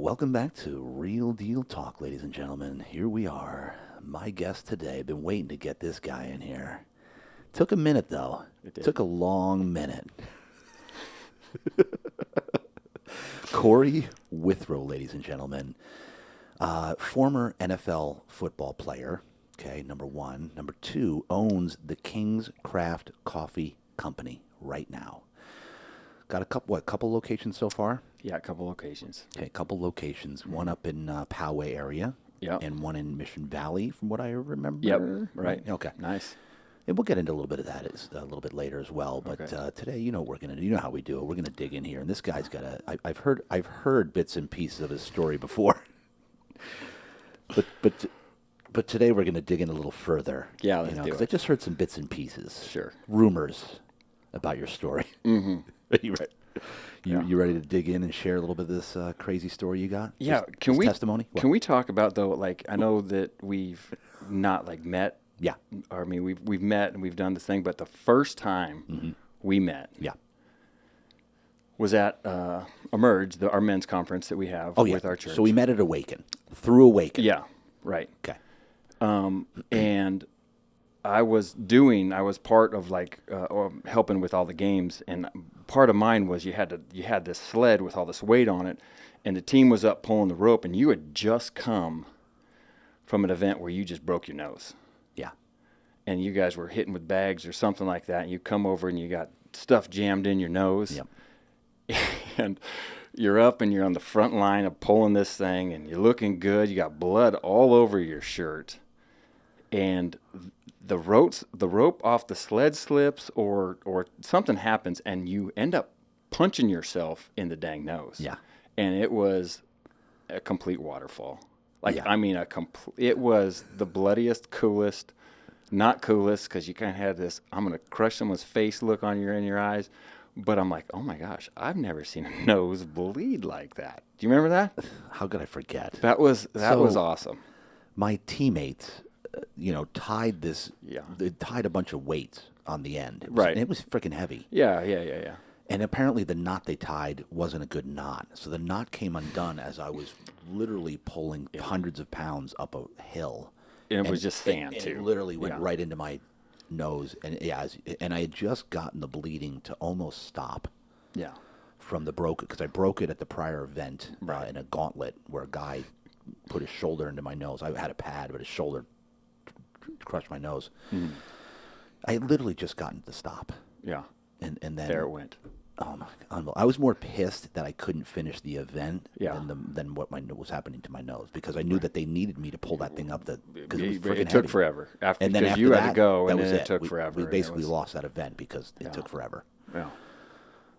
Welcome back to Real Deal Talk, ladies and gentlemen. Here we are. My guest today. Been waiting to get this guy in here. Took a minute, though. It did. Took a long minute. Cory Withrow, ladies and gentlemen. Former NFL football player, okay, number one. Number two, owns the King's Craft Coffee Company right now. Got a couple locations so far? Yeah, a couple locations. Okay, a couple locations. One up in Poway area. Yep. And one in Mission Valley, from what I remember. Yep. Right. Okay. Nice. And we'll get into a little bit of that a little bit later as well. But Okay. today, you know what we're gonna do. You know how we do it. We're gonna dig in here. And this guy's got I've heard bits and pieces of his story before. but today we're gonna dig in a little further. Yeah, let's do because it. I just heard some bits and pieces. Sure. Rumors about your story. Mm-hmm. Are you ready? Yeah. You ready to dig in and share a little bit of this crazy story you got? Yeah. This testimony? What? Can we talk about though? Like, I know that we've not like met. Yeah. Or I mean, we've met and we've done this thing, but the first time we met, Yeah. was at Emerge, our men's conference that we have with our church. So we met at Awaken. Through Awaken. Yeah. Right. Okay. And I was part of helping with all the games, and part of mine was you had this sled with all this weight on it, and the team was up pulling the rope, and you had just come from an event where you just broke your nose, Yeah. and you guys were hitting with bags or something like that, and you come over and you got stuff jammed in your nose, Yep. and you're up and you're on the front line of pulling this thing, and you're looking good. You got blood all over your shirt, and the rope off the sled slips or something happens, and you end up punching yourself in the dang nose. Yeah. And it was a complete waterfall. Like, Yeah. I mean, it was the bloodiest, coolest, not coolest, because you kind of had this, I'm going to crush someone's face look in your eyes. But I'm like, oh my gosh, I've never seen a nose bleed like that. Do you remember that? How could I forget? That was awesome. My teammates, tied this. Yeah. They tied a bunch of weights on the end. Right. And it was freaking heavy. Yeah. And apparently the knot they tied wasn't a good knot. So the knot came undone as I was literally pulling hundreds of pounds up a hill. And it was just sand, and too. It literally went Yeah. right into my nose. And and I had just gotten the bleeding to almost stop Yeah. from the because I broke it at the prior event Right. in a gauntlet where a guy put his shoulder into my nose. I had a pad, but his shoulder crushed my nose. I had literally just gotten to stop. Yeah. And then There it went. Oh my God! I was more pissed that I couldn't finish the event Yeah. than what was happening to my nose, because I knew that they needed me to pull that thing up. Because it was It freaking took heavy. forever. And then because after you that, had to go, that and was then it took forever. We and it basically was- lost that event because it took forever. Yeah.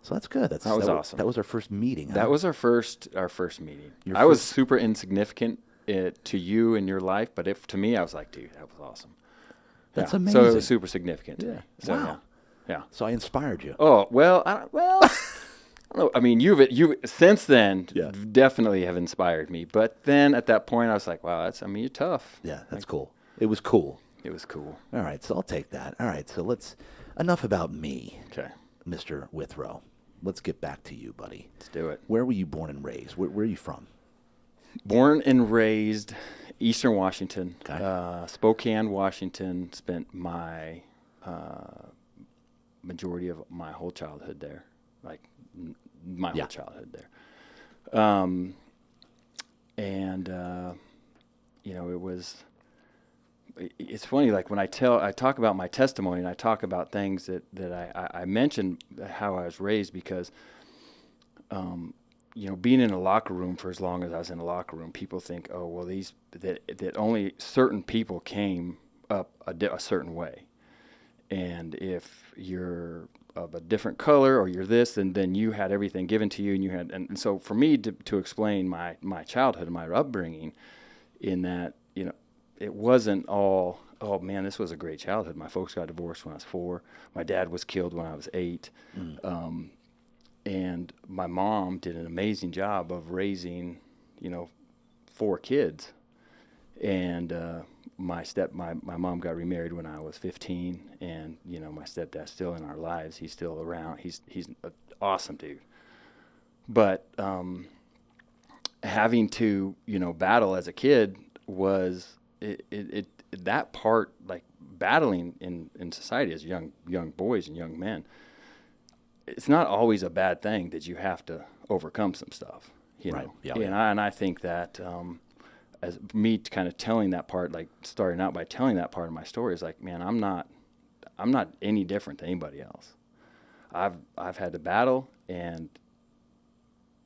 So that's good. That was awesome. That was our first meeting. That huh? was our first meeting. Your I was first- super insignificant to you in your life, but to me, I was like, dude, that was awesome. That's So it amazing. was super significant to me. So, Wow. Yeah. So I inspired you. Oh well, I don't know. I mean, you've since then Yeah. definitely have inspired me. But then at that point, I was like, wow, you're tough. Yeah, that's cool. It was cool. It was cool. All right, so I'll take that. All right, so enough about me, Okay, Mr. Withrow. Let's get back to you, buddy. let's do it. Where were you born and raised? Where are you from? Born and raised Eastern Washington, Okay. Spokane, Washington. Spent my majority of my whole childhood there, like my Yeah. whole childhood there. It was. It's funny, like when I talk about my testimony and I talk about things that I mentioned how I was raised because. Being in a locker room for as long as I was in a locker room, people think, oh, well, that only certain people came up a certain way. And if you're of a different color or you're this, then you had everything given to you. And so for me to explain my childhood and my upbringing in that, it wasn't all, oh, man, this was a great childhood. My folks got divorced when I was 4. My dad was killed when I was 8. And my mom did an amazing job of raising, 4 kids. And my mom got remarried when I was 15, and my stepdad's still in our lives. He's still around. He's an awesome dude. But having to, battle as a kid was that part, like battling in society as young boys and young men. It's not always a bad thing that you have to overcome some stuff, Right. know. Yeah, And I think that as me kind of telling that part, like starting out by telling that part of my story, is like, man, I'm not any different than anybody else. I've had to battle, and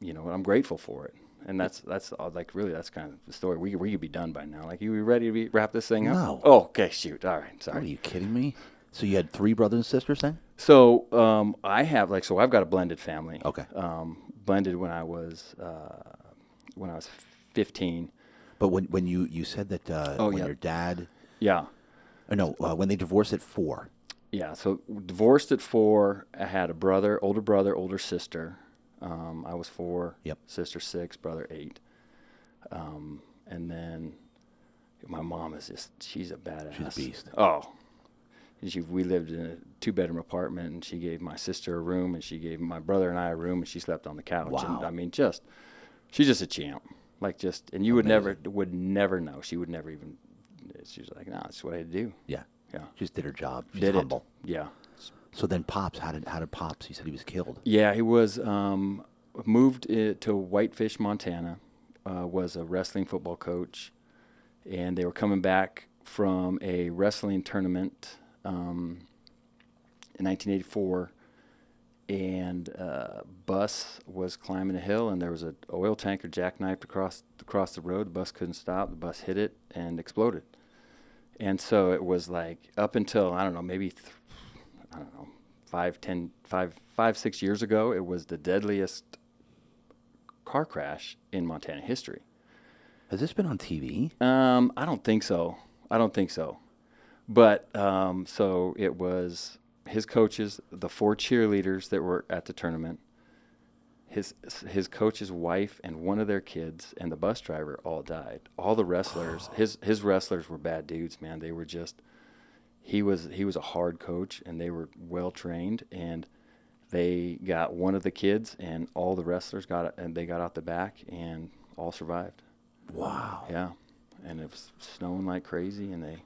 I'm grateful for it. And that's all, like, really, that's kind of the story. We could be done by now. Like, you ready to wrap this thing up? No. Oh, okay, shoot. All right, What, are sorry. you kidding me? So you had 3 brothers and sisters then? So I've got a blended family. Okay. Blended when I was 15. But when you said that when yeah. your dad, Yeah. when they divorced at 4. Yeah, so divorced at 4. I had a brother, older sister. I was 4. Yep. Sister 6, brother 8. And then my mom she's a badass. She's a beast. Oh. We lived in a 2-bedroom apartment, and she gave my sister a room, and she gave my brother and I a room, and she slept on the couch. Wow. And I mean, she's just a champ. Like, and you would never know. She would never even, she was like, nah, that's what I had to do. Yeah. Yeah. She just did her job. She's Did humble. it. Yeah. So then Pops, how did Pops? He said he was killed. Yeah, he was moved to Whitefish, Montana. Was a wrestling football coach, and they were coming back from a wrestling tournament in 1984, and bus was climbing a hill, and there was an oil tanker jackknifed across the road. The bus couldn't stop. The bus hit it and exploded. And so it was like up until, I don't know, maybe 5, 6 years ago, it was the deadliest car crash in Montana history. Has this been on TV? I don't think so. But so it was his coaches, the 4 cheerleaders that were at the tournament, his coach's wife and one of their kids, and the bus driver all died. All the wrestlers, his wrestlers were bad dudes, man. They were just, he was a hard coach, and they were well trained, and they got one of the kids, and all the wrestlers got out the back, and all survived. Wow. Yeah, and it was snowing like crazy, and they.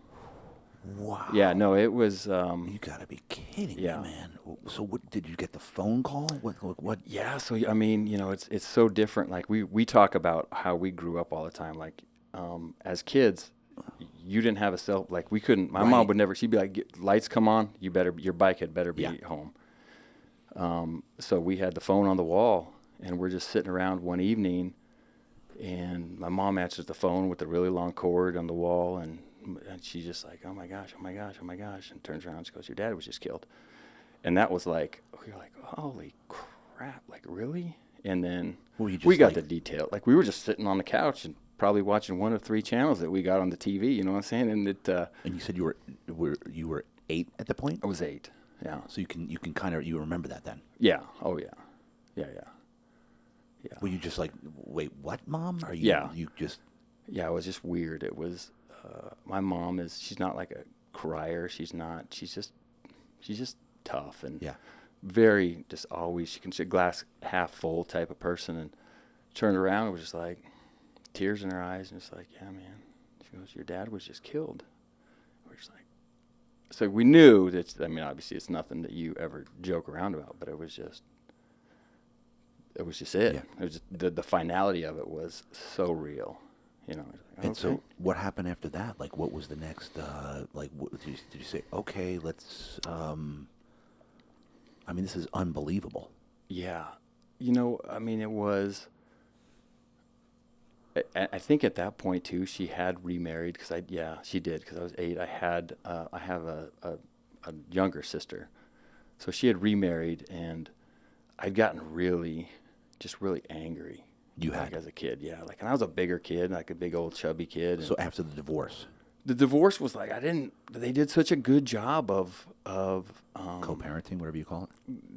Wow. Yeah, no, it was. You gotta be kidding yeah. me, man. So what did you get the phone call? What? Yeah, so I mean, it's so different. Like we talk about how we grew up all the time. Like as kids, you didn't have a cell. Like we couldn't. My mom would never. She'd be like, "Lights come on. Your bike had better be home." So we had the phone on the wall, and we're just sitting around one evening, and my mom answers the phone with a really long cord on the wall, and she's just like, oh my gosh, and turns around and she goes, your dad was just killed. And that was like, we were like, holy crap, like really? And then we got the detail. Like we were just sitting on the couch and probably watching one of 3 channels that we got on the TV, you know what I'm saying? And it. And you said you were 8 at the point? I was 8, yeah. So you can kind of, you remember that then? Yeah, oh yeah. Yeah. Were you just like, wait, what, Mom? Or you just... Yeah, it was just weird. It was... my mom she's not like a crier. She's just tough and very just always, she can see glass half full type of person, and turned around and was just like tears in her eyes and just like, yeah, man. She goes, your dad was just killed. We're just like, so we knew that, I mean, obviously it's nothing that you ever joke around about, but it was just it. Yeah. It was just, the finality of it was so real. Like, and so what happened after that? Like, what was the next, did you say, okay, let's, I mean, this is unbelievable. Yeah. I mean, it was, I think at that point too, she had remarried she did. Cause I was 8. I have a younger sister. So she had remarried, and I'd gotten really angry. You had? Like as a kid, yeah. Like, and I was a bigger kid, like a big old chubby kid. So after the divorce? The divorce was like, they did such a good job of co-parenting, whatever you call it?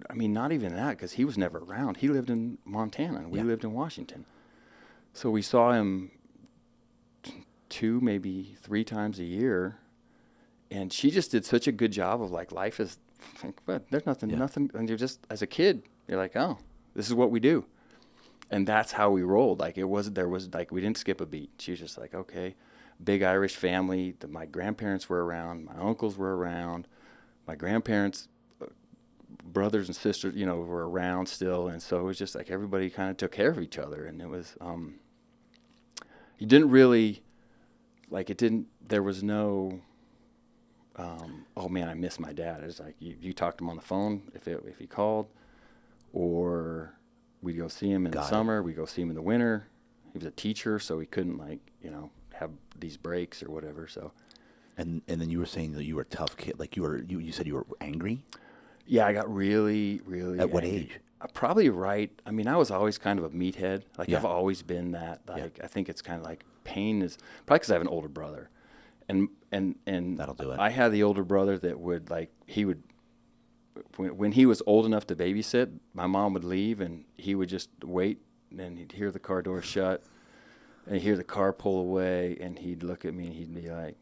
I mean, not even that, because he was never around. He lived in Montana, and we lived in Washington. So we saw him 2, maybe 3 times a year, and she just did such a good job of like, life is, but there's nothing, and you're just, as a kid, you're like, oh, this is what we do. and that's how we rolled. Like there was like, we didn't skip a beat. She was just like, okay, big Irish family. My grandparents were around. My uncles were around. My grandparents, brothers and sisters, were around still. And so it was just like everybody kind of took care of each other. And it was, you didn't really, there was no, oh man, I miss my dad. It was like you talked to him on the phone if he called, or we'd go see him in the summer. We'd go see him in the winter. He was a teacher, so he couldn't have these breaks or whatever. So, and then you were saying that you were a tough kid. Like you said you were angry. Yeah, I got really, really. At what angry. age? Probably right. I mean, I was always kind of a meathead. Like Yeah. I've always been that. Like I think it's kind of like pain is probably because I have an older brother, and That'll do it. I had the older brother that would when he was old enough to babysit, my mom would leave and he would just wait, and he'd hear the car door shut, and he'd hear the car pull away, and he'd look at me and he'd be like,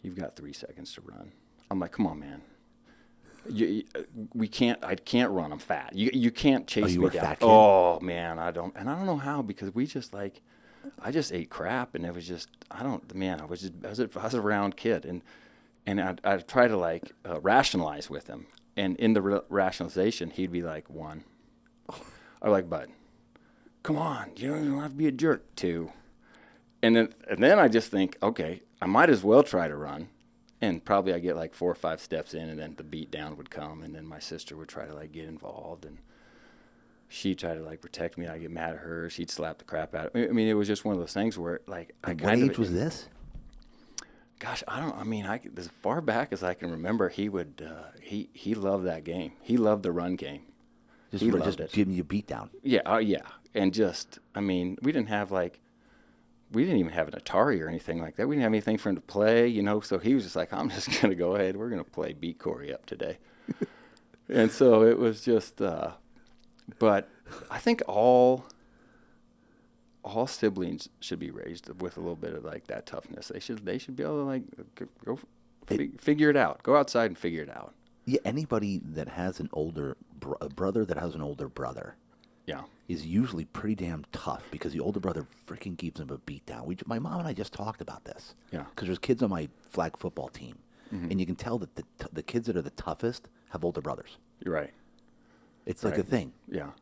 "You've got 3 seconds to run." I'm like, "Come on, man. I can't run. I'm fat. You can't chase you me were a down." fat kid? Oh man, I don't know how, because I just ate crap, and it was just, I was a round kid, and I'd try to rationalize with him, and in the rationalization, he'd be like, 1. I'm like, "Bud, come on, you don't have to be a jerk, 2. And then I just think, okay, I might as well try to run. And probably I get 4 or 5 steps in, and then the beat down would come, and then my sister would try to get involved, and she'd try to protect me. I'd get mad at her. She'd slap the crap out of me. I mean, it was just one of those things where What age was this? Gosh, as far back as I can remember, he would he loved that game. He loved the run game. He loved it. Giving you a beat down. Yeah, yeah, and we didn't even have an Atari or anything like that. We didn't have anything for him to play, So he was just like, "I'm just going to go ahead. We're going to play Beat Cory up today." And so it was just, but I think all siblings should be raised with a little bit of that toughness. They should be able to go figure it out. Go outside and figure it out. Yeah, anybody that has an older brother that has an older brother. Yeah. Is usually pretty damn tough because the older brother freaking gives him a beat down. My mom and I just talked about this. Yeah. Because there's kids on my flag football team, and you can tell that the kids that are the toughest have older brothers. You're right. It's like a thing. Yeah.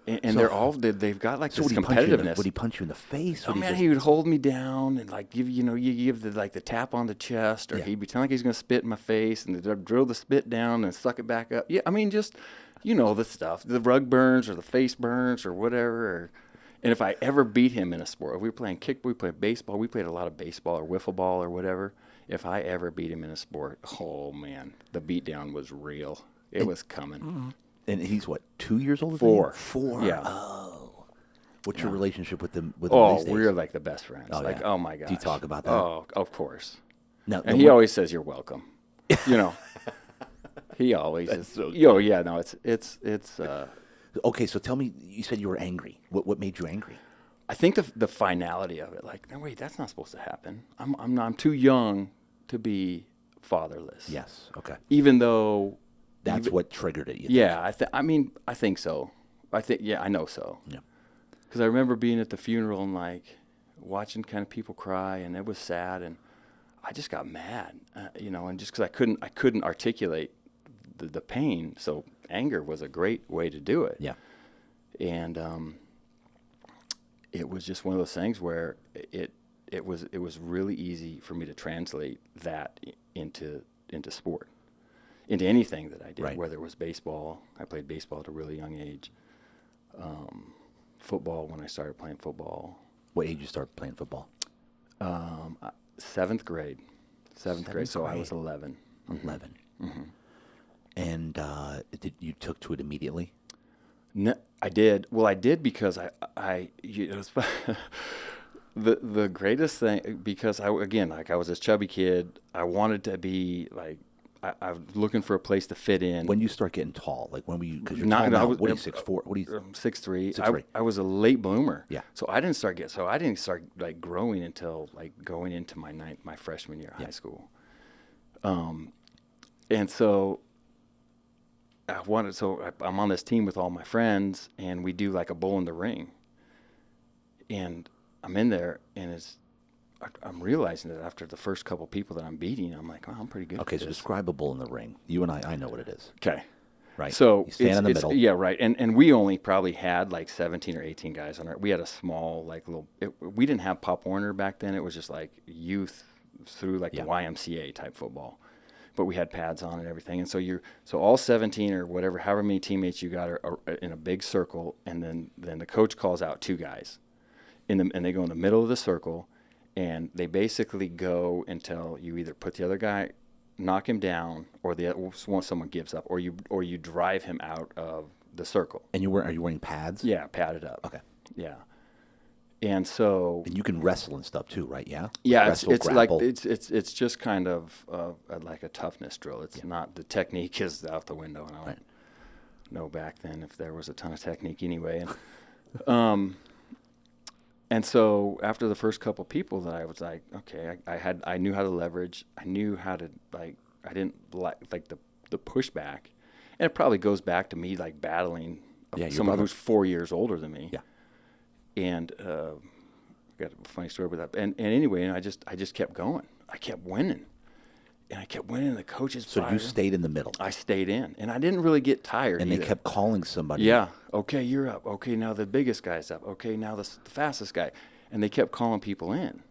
And they've got this competitiveness. Would he punch you in the face? Oh man, he would hold me down and give the tap on the chest, or he'd pretend like he's going to spit in my face, and they'd drill the spit down and suck it back up. Yeah, I mean, just the stuff, the rug burns or the face burns or whatever. And if I ever beat him in a sport, if we were playing kickball, we played baseball, we played a lot of baseball or wiffle ball or whatever. If I ever beat him in a sport, oh man, the beat down was real. It was coming. Mm-hmm. And he's what, 2 years older? 4. 4. Yeah. Oh. What's your relationship with them? Oh, we're like the best friends. Oh, yeah. Oh my gosh. Do you talk about that? Oh, of course. No, and he always says you're welcome. He always is. So yeah, no, it's. Okay, so tell me, you said you were angry. What made you angry? I think the finality of it, no, wait, that's not supposed to happen. I'm too young to be fatherless. Yes. Okay. Even though. That's what triggered it. Yeah, I think so. I know so. Yeah. Because I remember being at the funeral and watching kind of people cry, and it was sad, and I just got mad, and just because I couldn't articulate the pain, so anger was a great way to do it. Yeah. And it was just one of those things where it was really easy for me to translate that into sport. Into anything that I did, right. Whether it was baseball. I played baseball at a really young age. Football, when I started playing football. What age did you start playing football? 7th grade. 7th grade, so I was 11. 11. Mm-hmm. And you took to it immediately? No, I did. Well, I did because it was the greatest thing, because I was this chubby kid. I wanted to be I was looking for a place to fit in. When you start getting tall, when were you? Because you're tall now. What are you, 6'4"? What are you? 6'3". 6'3". I was a late bloomer. Yeah. So I didn't start growing until going into my freshman year of high school. And so I'm on this team with all my friends, and we do like a bull in the ring. And I'm in there, and I'm realizing that after the first couple people that I'm beating, I'm like, oh, I'm pretty good. Okay, at so this. describe a bull in the ring. You and I know what it is. Okay. Right. So you stand in the middle. Yeah, right. And we only probably had like 17 or 18 guys on our. We had a small like little. We didn't have Pop Warner back then. It was just like youth through like the YMCA type football, but we had pads on and everything. And so all 17 or whatever, however many teammates you got are in a big circle, and then the coach calls out 2 guys, and they go in the middle of the circle, and they basically go until you either put the other guy, knock him down, or someone gives up, or you drive him out of the circle. And are you wearing pads? Yeah, padded up. Okay. Yeah. And so. And you can wrestle and stuff too, right? Yeah. Yeah, Wrestle, it's like grapple. it's just kind of like a toughness drill. It's not, the technique is out the window, and I don't know back then if there was a ton of technique anyway. And so after the first couple people, that I was like, okay, I knew how to leverage. I knew how to I didn't like the pushback, and it probably goes back to me like battling someone who's 4 years older than me. Yeah. And got a funny story about that. And anyway, I just kept going. I kept winning. And I kept winning. The coaches. So you stayed in the middle. I stayed in, and I didn't really get tired. And either. they kept calling somebody. Yeah. Okay, you're up. Okay, now the biggest guy's up. Okay, now the fastest guy. And they kept calling people in.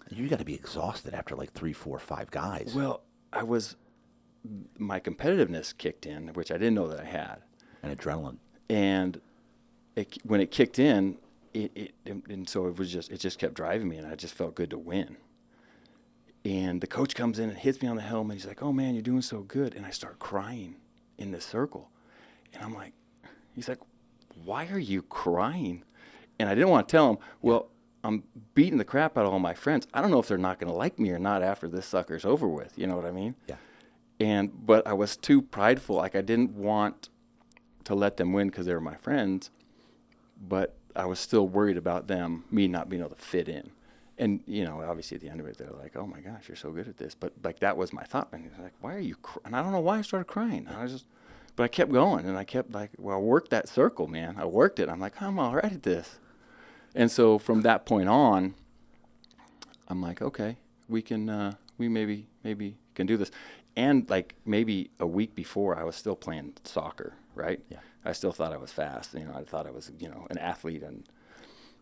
You got to be exhausted after like 3, 4, 5 guys. Well, my competitiveness kicked in, which I didn't know that I had. And adrenaline. And when it kicked in, and so it just kept driving me, and I just felt good to win. And the coach comes in and hits me on the helmet. He's like, "Oh man, you're doing so good." And I start crying in this circle. And I'm like, he's like, "Why are you crying?" And I didn't want to tell him, well, I'm beating the crap out of all my friends. I don't know if they're not going to like me or not after this sucker's over with. You know what I mean? Yeah. But I was too prideful. Like, I didn't want to let them win because they were my friends. But I was still worried about me not being able to fit in. And, obviously at the end of it, they're like, "Oh my gosh, you're so good at this." But like, that was my thought. And he's like, "Why are you crying?" And I don't know why I started crying. But I kept going, and I kept I worked that circle, man. I worked it. I'm like, I'm all right at this. And so from that point on, I'm like, okay, we maybe can do this. And like maybe a week before, I was still playing soccer, right? Yeah. I still thought I was fast. I thought I was, an athlete. And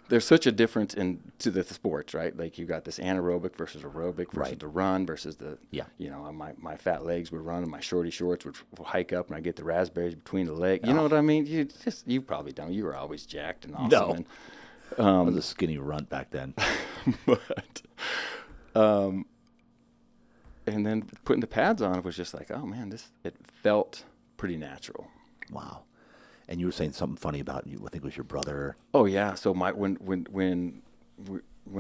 there's such a difference to the sports, right? Like, you got this anaerobic versus aerobic versus the run versus the, my fat legs would run and my shorty shorts would hike up, and I get the raspberries between the legs. You know what I mean? You probably don't. You were always jacked and awesome. No. And, I was a skinny runt back then. but, and then putting the pads on, it was just like, oh man, it felt pretty natural. Wow. And you were saying something funny about you. I think it was your brother. Oh yeah. So when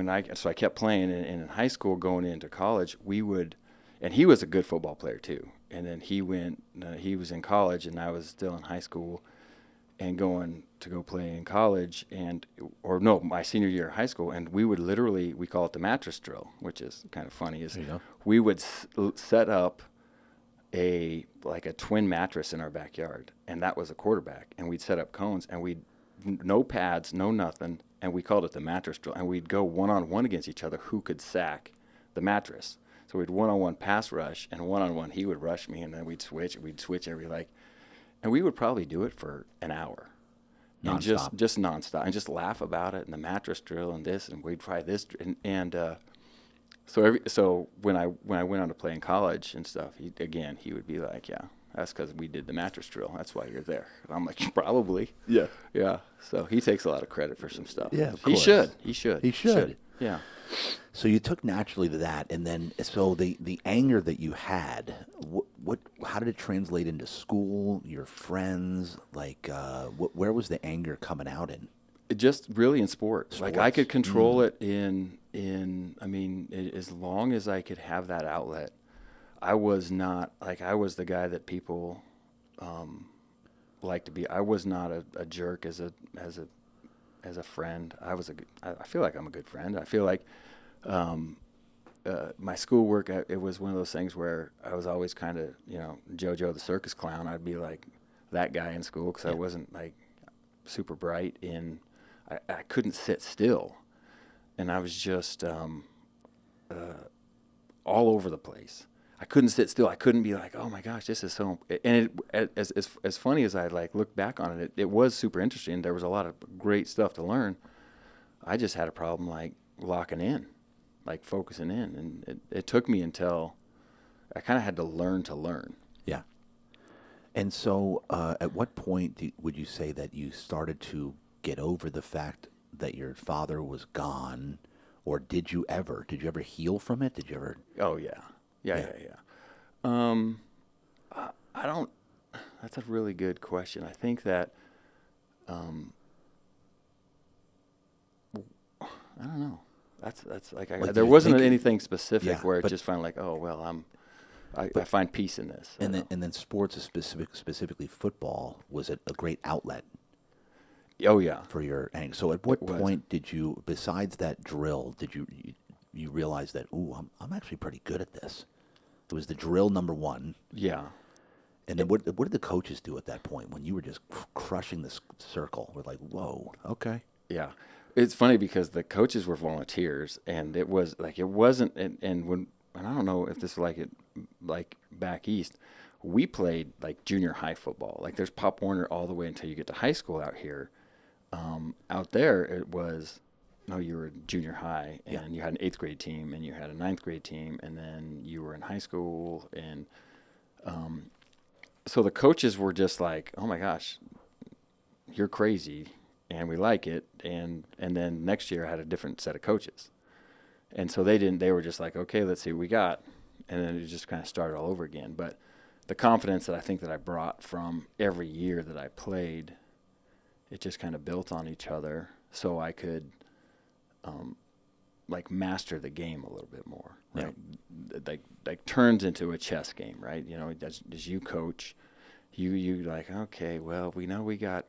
I kept playing, and in high school going into college, and he was a good football player too. And then he was in college, and I was still in high school, and going to go play in college, my senior year of high school, and we would we call it the mattress drill, which is kind of funny. We would set up a twin mattress in our backyard, and that was a quarterback, and we'd set up cones, and no pads, no nothing, and we called it the mattress drill, and we'd go one-on-one against each other who could sack the mattress. So we'd one-on-one pass rush, and one-on-one he would rush me, and then we'd switch and we would probably do it for an hour. And just nonstop, and just laugh about it, and the mattress drill and this, and we'd try this, so when I went on to play in college and stuff, he would be like, "Yeah, that's because we did the mattress drill. That's why you're there." And I'm like, "Probably." Yeah. Yeah. So he takes a lot of credit for some stuff. Yeah, of he course. should. He should. Yeah. So you took naturally to that, and then so the anger that you had, how did it translate into school, your friends? Like, where was the anger coming out in? It just really in sports. Like, I could control it as long as I could have that outlet. I was the guy that people like to be. I was not a jerk as a friend. I feel like I'm a good friend. I feel like my schoolwork, it was one of those things where I was always kind of, JoJo the circus clown. I'd be like that guy in school because I wasn't like super bright. I couldn't sit still, and I was just all over the place. I couldn't sit still. I couldn't be like, oh my gosh, this is so. And as funny as I like look back on it, it was super interesting. There was a lot of great stuff to learn. I just had a problem like locking in, like focusing in, and it took me until I kind of had to learn. Yeah. And so, at what point would you say that you started to get over the fact that your father was gone, or did you ever heal from it? Did you ever? Oh yeah. I don't. That's a really good question. I think that. I don't know. That's like, there wasn't anything specific where it just found like, oh well, I find peace in this. And then sports, specifically football, was a great outlet. Oh yeah. For your anger. So at what point did you, besides that drill, did you realize that I'm actually pretty good at this? It was the drill number one. Yeah. And then what did the coaches do at that point when you were just crushing this circle? We're like, whoa, okay. Yeah. It's funny because the coaches were volunteers, and it was like, it wasn't, and I don't know if this is like back east, we played like junior high football. Like there's Pop Warner all the way until you get to high school out here. Out there, it was, you were junior high, and you had an 8th grade team, and you had a 9th grade team, and then you were in high school, and so the coaches were just like, oh my gosh, you're crazy, and we like it, and then next year I had a different set of coaches, and so they were just like, okay, let's see what we got, and then it just kind of started all over again. But the confidence that I think that I brought from every year that I played, it just kind of built on each other, so I could like master the game a little bit more, right? Yeah. Like turns into a chess game, right? As you coach, you like, okay, well, we know we got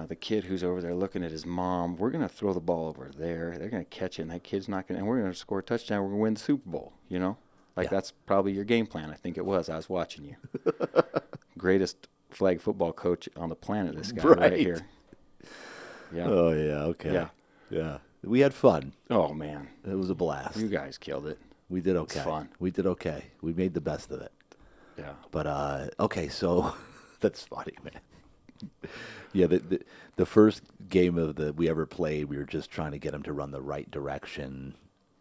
the kid who's over there looking at his mom. We're gonna throw the ball over there. They're gonna catch it, and that kid's not gonna. And we're gonna score a touchdown. We're gonna win the Super Bowl. That's probably your game plan. I think it was. I was watching you. Greatest flag football coach on the planet. This guy right here. Yeah. Oh yeah. Okay. Yeah. We had fun. Oh man, it was a blast. You guys killed it. We did okay. It was fun. We did okay. We made the best of it. Yeah. But okay, so that's funny, man. Yeah, the first game we ever played, we were just trying to get him to run the right direction.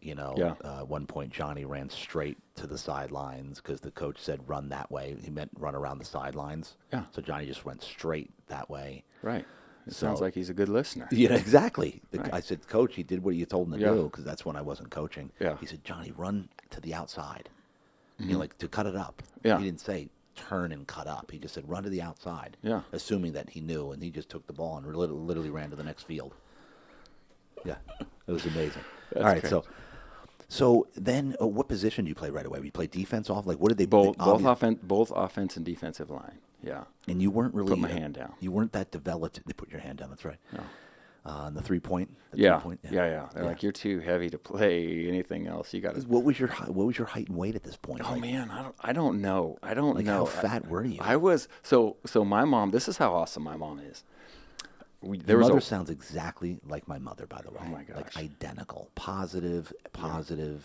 At one point Johnny ran straight to the sidelines because the coach said run that way. He meant run around the sidelines. Yeah. So Johnny just went straight that way. Right. It sounds like he's a good listener. Yeah, exactly. Right. I said, Coach, he did what you told him to do, because that's when I wasn't coaching. Yeah. He said, Johnny, run to the outside. Mm-hmm. Like to cut it up. Yeah. He didn't say turn and cut up. He just said run to the outside. Yeah. Assuming that he knew, and he just took the ball and literally ran to the next field. Yeah, it was amazing. All right, great. So then, what position do you play right away? You play defense off? Like, what did they both offense and defensive line? Yeah. And you weren't really put my hand down. You weren't that developed. They put your hand down. That's right. No. And the 3-point. Yeah. They're like, you're too heavy to play anything else. You got to. What was your height and weight at this point? Oh man, I don't know. I don't know. How fat were you? I was so my mom. This is how awesome my mom is. Your mother sounds exactly like my mother, by the way. Oh my gosh. Like identical. Positive.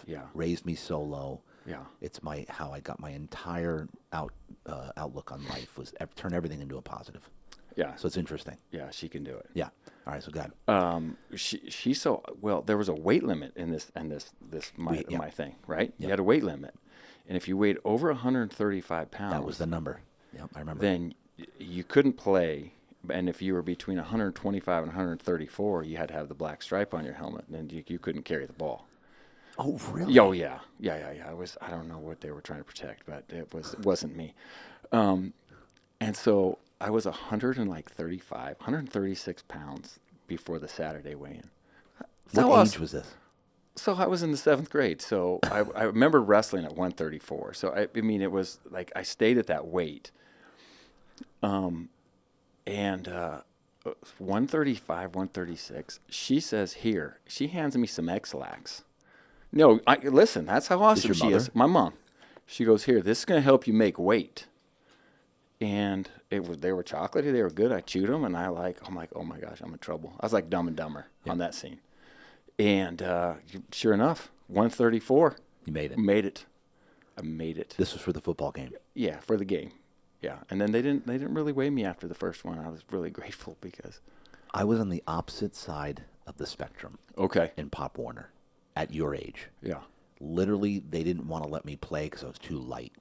Yeah. Raised me solo. Yeah. It's how I got my entire outlook on life was turn everything into a positive. Yeah. So it's interesting. Yeah, she can do it. Yeah. All right, so go ahead. She's so well. There was a weight limit in this my thing, right? You had a weight limit, and if you weighed over 135 pounds, that was the number. Yep, I remember. Then you couldn't play. And if you were between 125 and 134, you had to have the black stripe on your helmet, and you couldn't carry the ball. Oh, really? Oh, yeah. I don't know what they were trying to protect, but it wasn't me. And so I was 136 pounds before the Saturday weigh-in. What age was this? So I was in the 7th grade. So I remember wrestling at 134. So I mean, it was like I stayed at that weight. And 135, 136, she says, here, she hands me some X-Lax. No, listen, that's how awesome your she mother? is. My mom. She goes, here, this is going to help you make weight. And they were chocolatey, they were good. I chewed them, and I'm like, oh my gosh, I'm in trouble. I was like Dumb and Dumber on that scene. And sure enough, 134. You made it. Made it. I made it. This was for the football game. Yeah, for the game. Yeah, and then they didn't really weigh me after the first one. I was really grateful because. I was on the opposite side of the spectrum. Okay. In Pop Warner, at your age. Yeah. Literally, they didn't want to let me play because I was too light.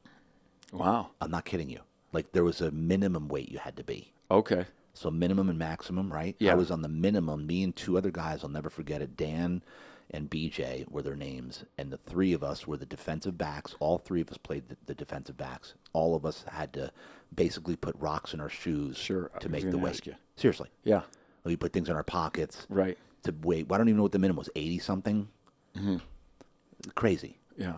Wow. I'm not kidding you. Like, there was a minimum weight you had to be. Okay. So minimum and maximum, right? Yeah. I was on the minimum. Me and two other guys, I'll never forget it. Dan and BJ were their names, and the three of us were the defensive backs. All three of us played the defensive backs. All of us had to basically put rocks in our shoes to make the weight. Seriously. Yeah. We put things in our pockets. Right. To weight. I don't even know what the minimum was. 80 something. Mm-hmm. Crazy. Yeah.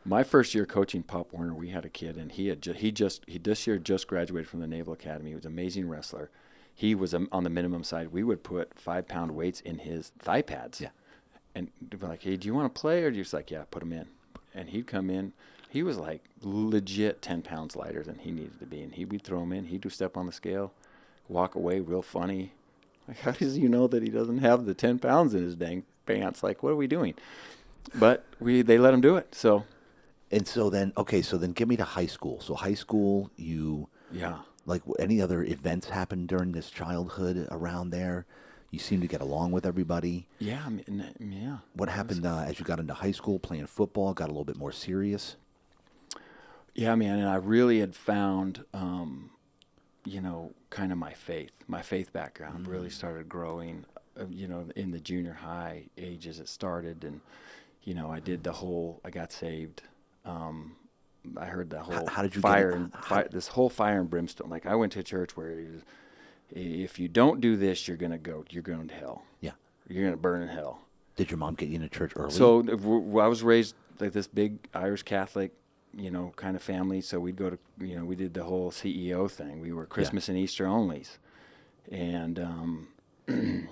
My first year coaching Pop Warner, we had a kid, and he this year just graduated from the Naval Academy. He was an amazing wrestler. He was on the minimum side. We would put 5-pound weights in his thigh pads. Yeah. And be like, hey, do you want to play? Or just like, yeah, put him in. And he'd come in. He was like legit 10 pounds lighter than he needed to be. And we'd throw him in. He'd do step on the scale, walk away real funny. Like, how does he know that he doesn't have the 10 pounds in his dang pants? Like, what are we doing? But they let him do it. So. And so then get me to high school. So high school, like any other events happened during this childhood around there? You seem to get along with everybody. Yeah, yeah. What happened as you got into high school, playing football, got a little bit more serious? Yeah, man, and I really had found, kind of my faith background really started growing, in the junior high age as it started. And, I got saved. I heard the whole how did you this whole fire and brimstone. Like, I went to a church where if you don't do this, you're going to hell. Yeah. You're going to burn in hell. Did your mom get you into church early? So I was raised like this big Irish Catholic, kind of family. So we'd go to, we did the whole CEO thing. We were Christmas and Easter onlys. And, and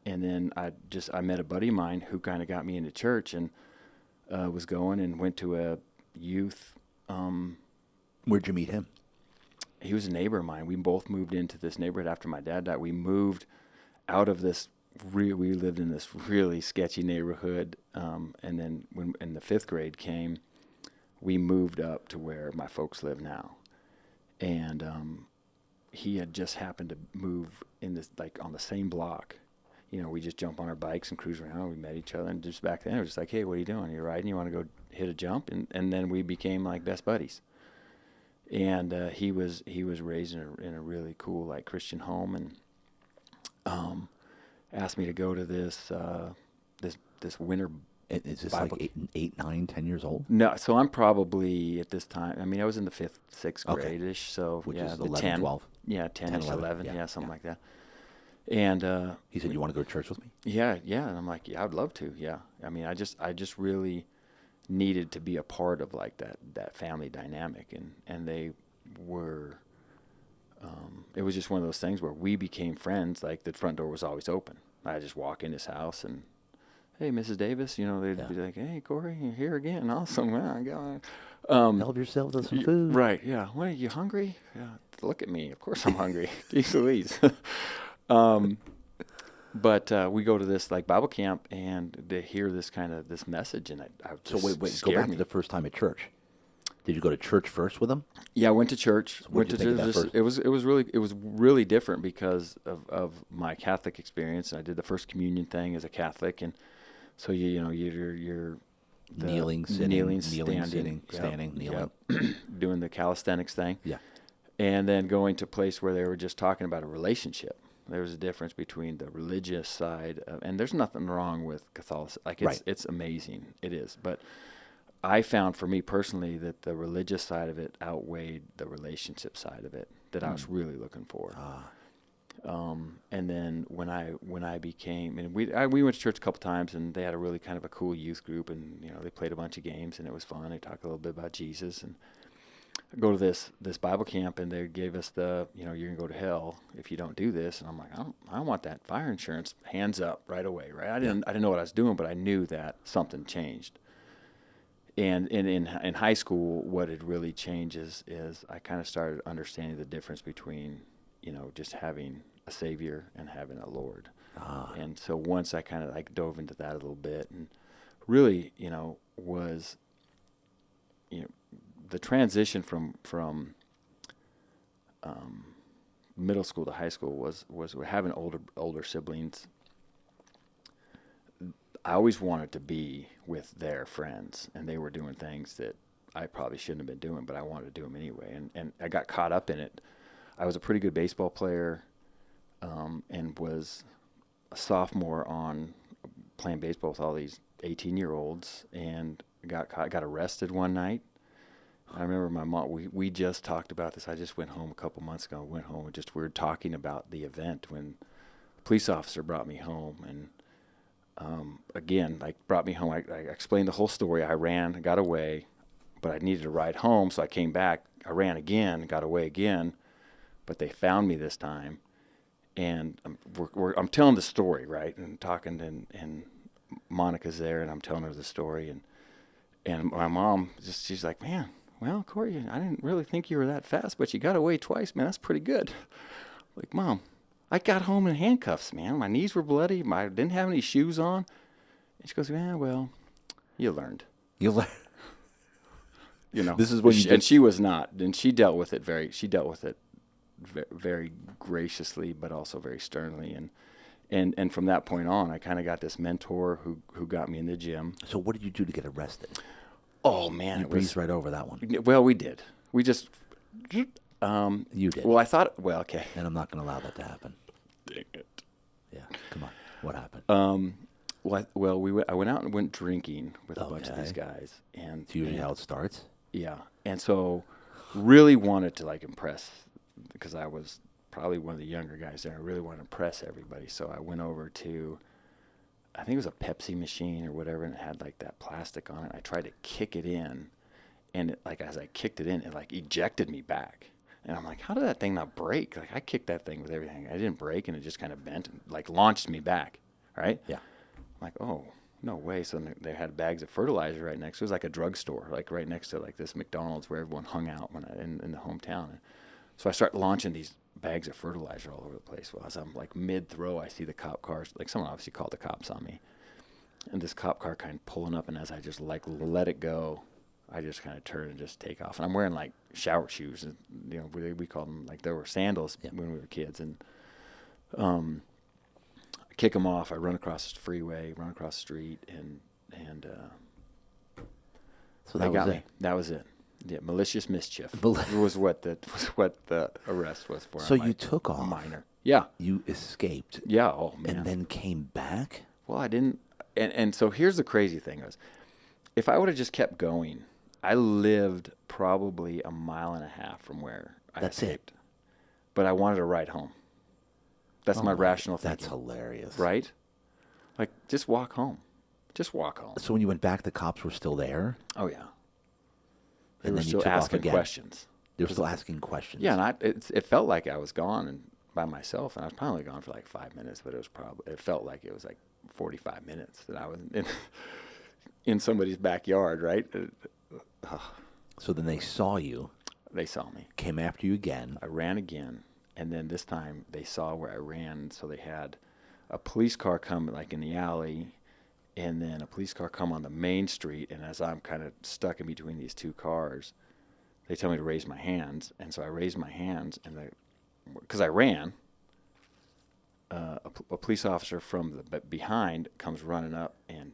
then I met a buddy of mine who kind of got me into church, and was going and went to a youth. Where'd you meet him? He was a neighbor of mine. We both moved into this neighborhood after my dad died. We moved out of this. We lived in this really sketchy neighborhood, and then when in the 5th grade came, we moved up to where my folks live now. And he had just happened to move in this, like, on the same block. We just jump on our bikes and cruise around. We met each other, and just back then it was just like, hey, what are you doing? You riding? You want to go hit a jump? And then we became like best buddies. And he was raised in a really cool, like, Christian home, and asked me to go to this winter. Is this Bible. like 8, 9, 10 years old? No, so I'm probably at this time. I mean, I was in the 5th, 6th Okay. grade-ish. So which yeah, is the 11, 10, 12. Yeah, 10-ish, 11, yeah, something like that. And he said, "You want to go to church with me?" Yeah, and I'm like, yeah, I'd love to. Yeah, I mean, I just really needed to be a part of, like, that family dynamic, and they were. It was just one of those things where we became friends. Like, the front door was always open. I just walk in his house and, hey, Mrs. Davis, they'd be like, hey, Cory, you're here again. Awesome. Help yourself to some food. Right. Yeah. What, are you hungry? Yeah. Look at me. Of course I'm hungry. Jeez Louise. But we go to this, like, Bible camp, and they hear this message, and I So wait, go scared back me. to the first time at church. Did you go to church first with them? Yeah, I went to church. What did you think of that first? It was really different because of my Catholic experience. I did the first communion thing as a Catholic, and so you're Kneeling, standing, kneeling. doing the calisthenics thing. Yeah. And then going to a place where they were just talking about a relationship. There was a difference between the religious side and there's nothing wrong with Catholicism. Like, it's amazing. It is. But I found, for me personally, that the religious side of it outweighed the relationship side of it that I was really looking for. And then when I became, and we went to church a couple times, and they had a really kind of a cool youth group, and they played a bunch of games, and it was fun. They talked a little bit about Jesus, and go to this Bible camp, and they gave us the, you're gonna go to hell if you don't do this. And I'm like, I don't want that fire insurance. Hands up right away, right? I didn't know what I was doing, but I knew that something changed. And in high school, what had really changed is I kind of started understanding the difference between, just having a Savior and having a Lord. And so once I kind of like dove into that a little bit, and really, was, the transition from middle school to high school was having older siblings. I always wanted to be with their friends, and they were doing things that I probably shouldn't have been doing, but I wanted to do them anyway. And I got caught up in it. I was a pretty good baseball player, and was a sophomore on playing baseball with all these 18-year-olds, and got arrested one night. I remember my mom, we just talked about this. I just went home a couple months ago. Went home and we were talking about the event when a police officer brought me home, and again, like brought me home. I explained the whole story. I ran, got away, but I needed to ride home, so I came back. I ran again, got away again, but they found me this time. And I'm telling the story, right? And talking, and Monica's there, and I'm telling her the story, and my mom she's like, man, well, Cory, I didn't really think you were that fast, but you got away twice, man. That's pretty good. Like, Mom, I got home in handcuffs, man. My knees were bloody. I didn't have any shoes on. And she goes, yeah, well, you learned. You learned. This is when and she was not, and she dealt with it very graciously, but also very sternly. And from that point on, I kind of got this mentor who got me in the gym. So what did you do to get arrested? Oh man, you breezed right over that one. Well, we did. We just. You did. Well, I thought. Well, okay. And I'm not going to allow that to happen. Dang it. Yeah. Come on. What happened? I went out and went drinking with a bunch of these guys, and it's usually how it starts. Yeah, and so really wanted to like impress, because I was probably one of the younger guys there. I really wanted to impress everybody, so I went over to, I think it was a Pepsi machine or whatever, and it had like that plastic on it. I tried to kick it in, and as I kicked it in, it like ejected me back. And I'm like, how did that thing not break? Like, I kicked that thing with everything. I didn't break, and it just kind of bent and like launched me back, right? Yeah. I'm like, oh, no way. So they had bags of fertilizer right next. It was like a drugstore, like right next to like this McDonald's where everyone hung out in the hometown. And so I start launching these bags of fertilizer all over the place. Well, as I'm like mid-throw, I see the cop cars. Like, someone obviously called the cops on me. And this cop car kind of pulling up, and as I just like let it go, I just kind of turn and just take off. And I'm wearing like shower shoes. And, we called them, like, there were sandals when we were kids. And I kick them off. I run across the freeway, run across the street, and so they that got was me. it. That was it. Yeah, malicious mischief was what the arrest was for. So you took off. Minor. Yeah. You escaped. Yeah. Oh man. And then came back. Well, I didn't. And so here's the crazy thing is, if I would have just kept going, I lived probably a mile and a half from where I escaped. But I wanted to ride home. That's my rational thinking. That's hilarious. Right? Like, just walk home. Just walk home. So when you went back, the cops were still there? Oh, yeah. They And were then you still took off asking again. questions. They were still asking questions. Yeah, and it felt like I was gone and by myself, and I was probably gone for like 5 minutes, but it felt like it was like 45 minutes that I was in somebody's backyard, right? So then they saw you. They saw me. Came after you again. I ran again, and then this time they saw where I ran, so they had a police car come like in the alley, and then a police car come on the main street, and as I'm kind of stuck in between these two cars, they tell me to raise my hands, and so I raised my hands, and because I ran, a police officer from the behind comes running up and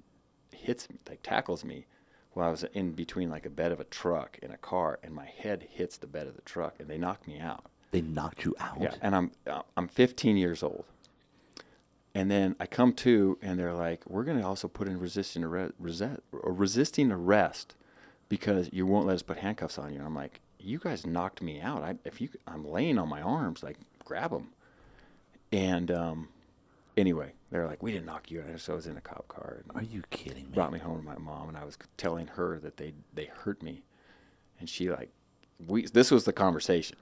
hits me, like tackles me, while I was in between like a bed of a truck and a car, and my head hits the bed of the truck, and they knocked me out. They knocked you out? Yeah, and I'm 15 years old. And then I come to, and they're like, we're going to also put in resisting arrest because you won't let us put handcuffs on you. And I'm like, you guys knocked me out. I'm laying on my arms, like, grab them. And anyway, they're like, we didn't knock you out. So I was in a cop car. Are you kidding me? Brought me home to my mom, and I was telling her that they hurt me. And she, like, this was the conversation.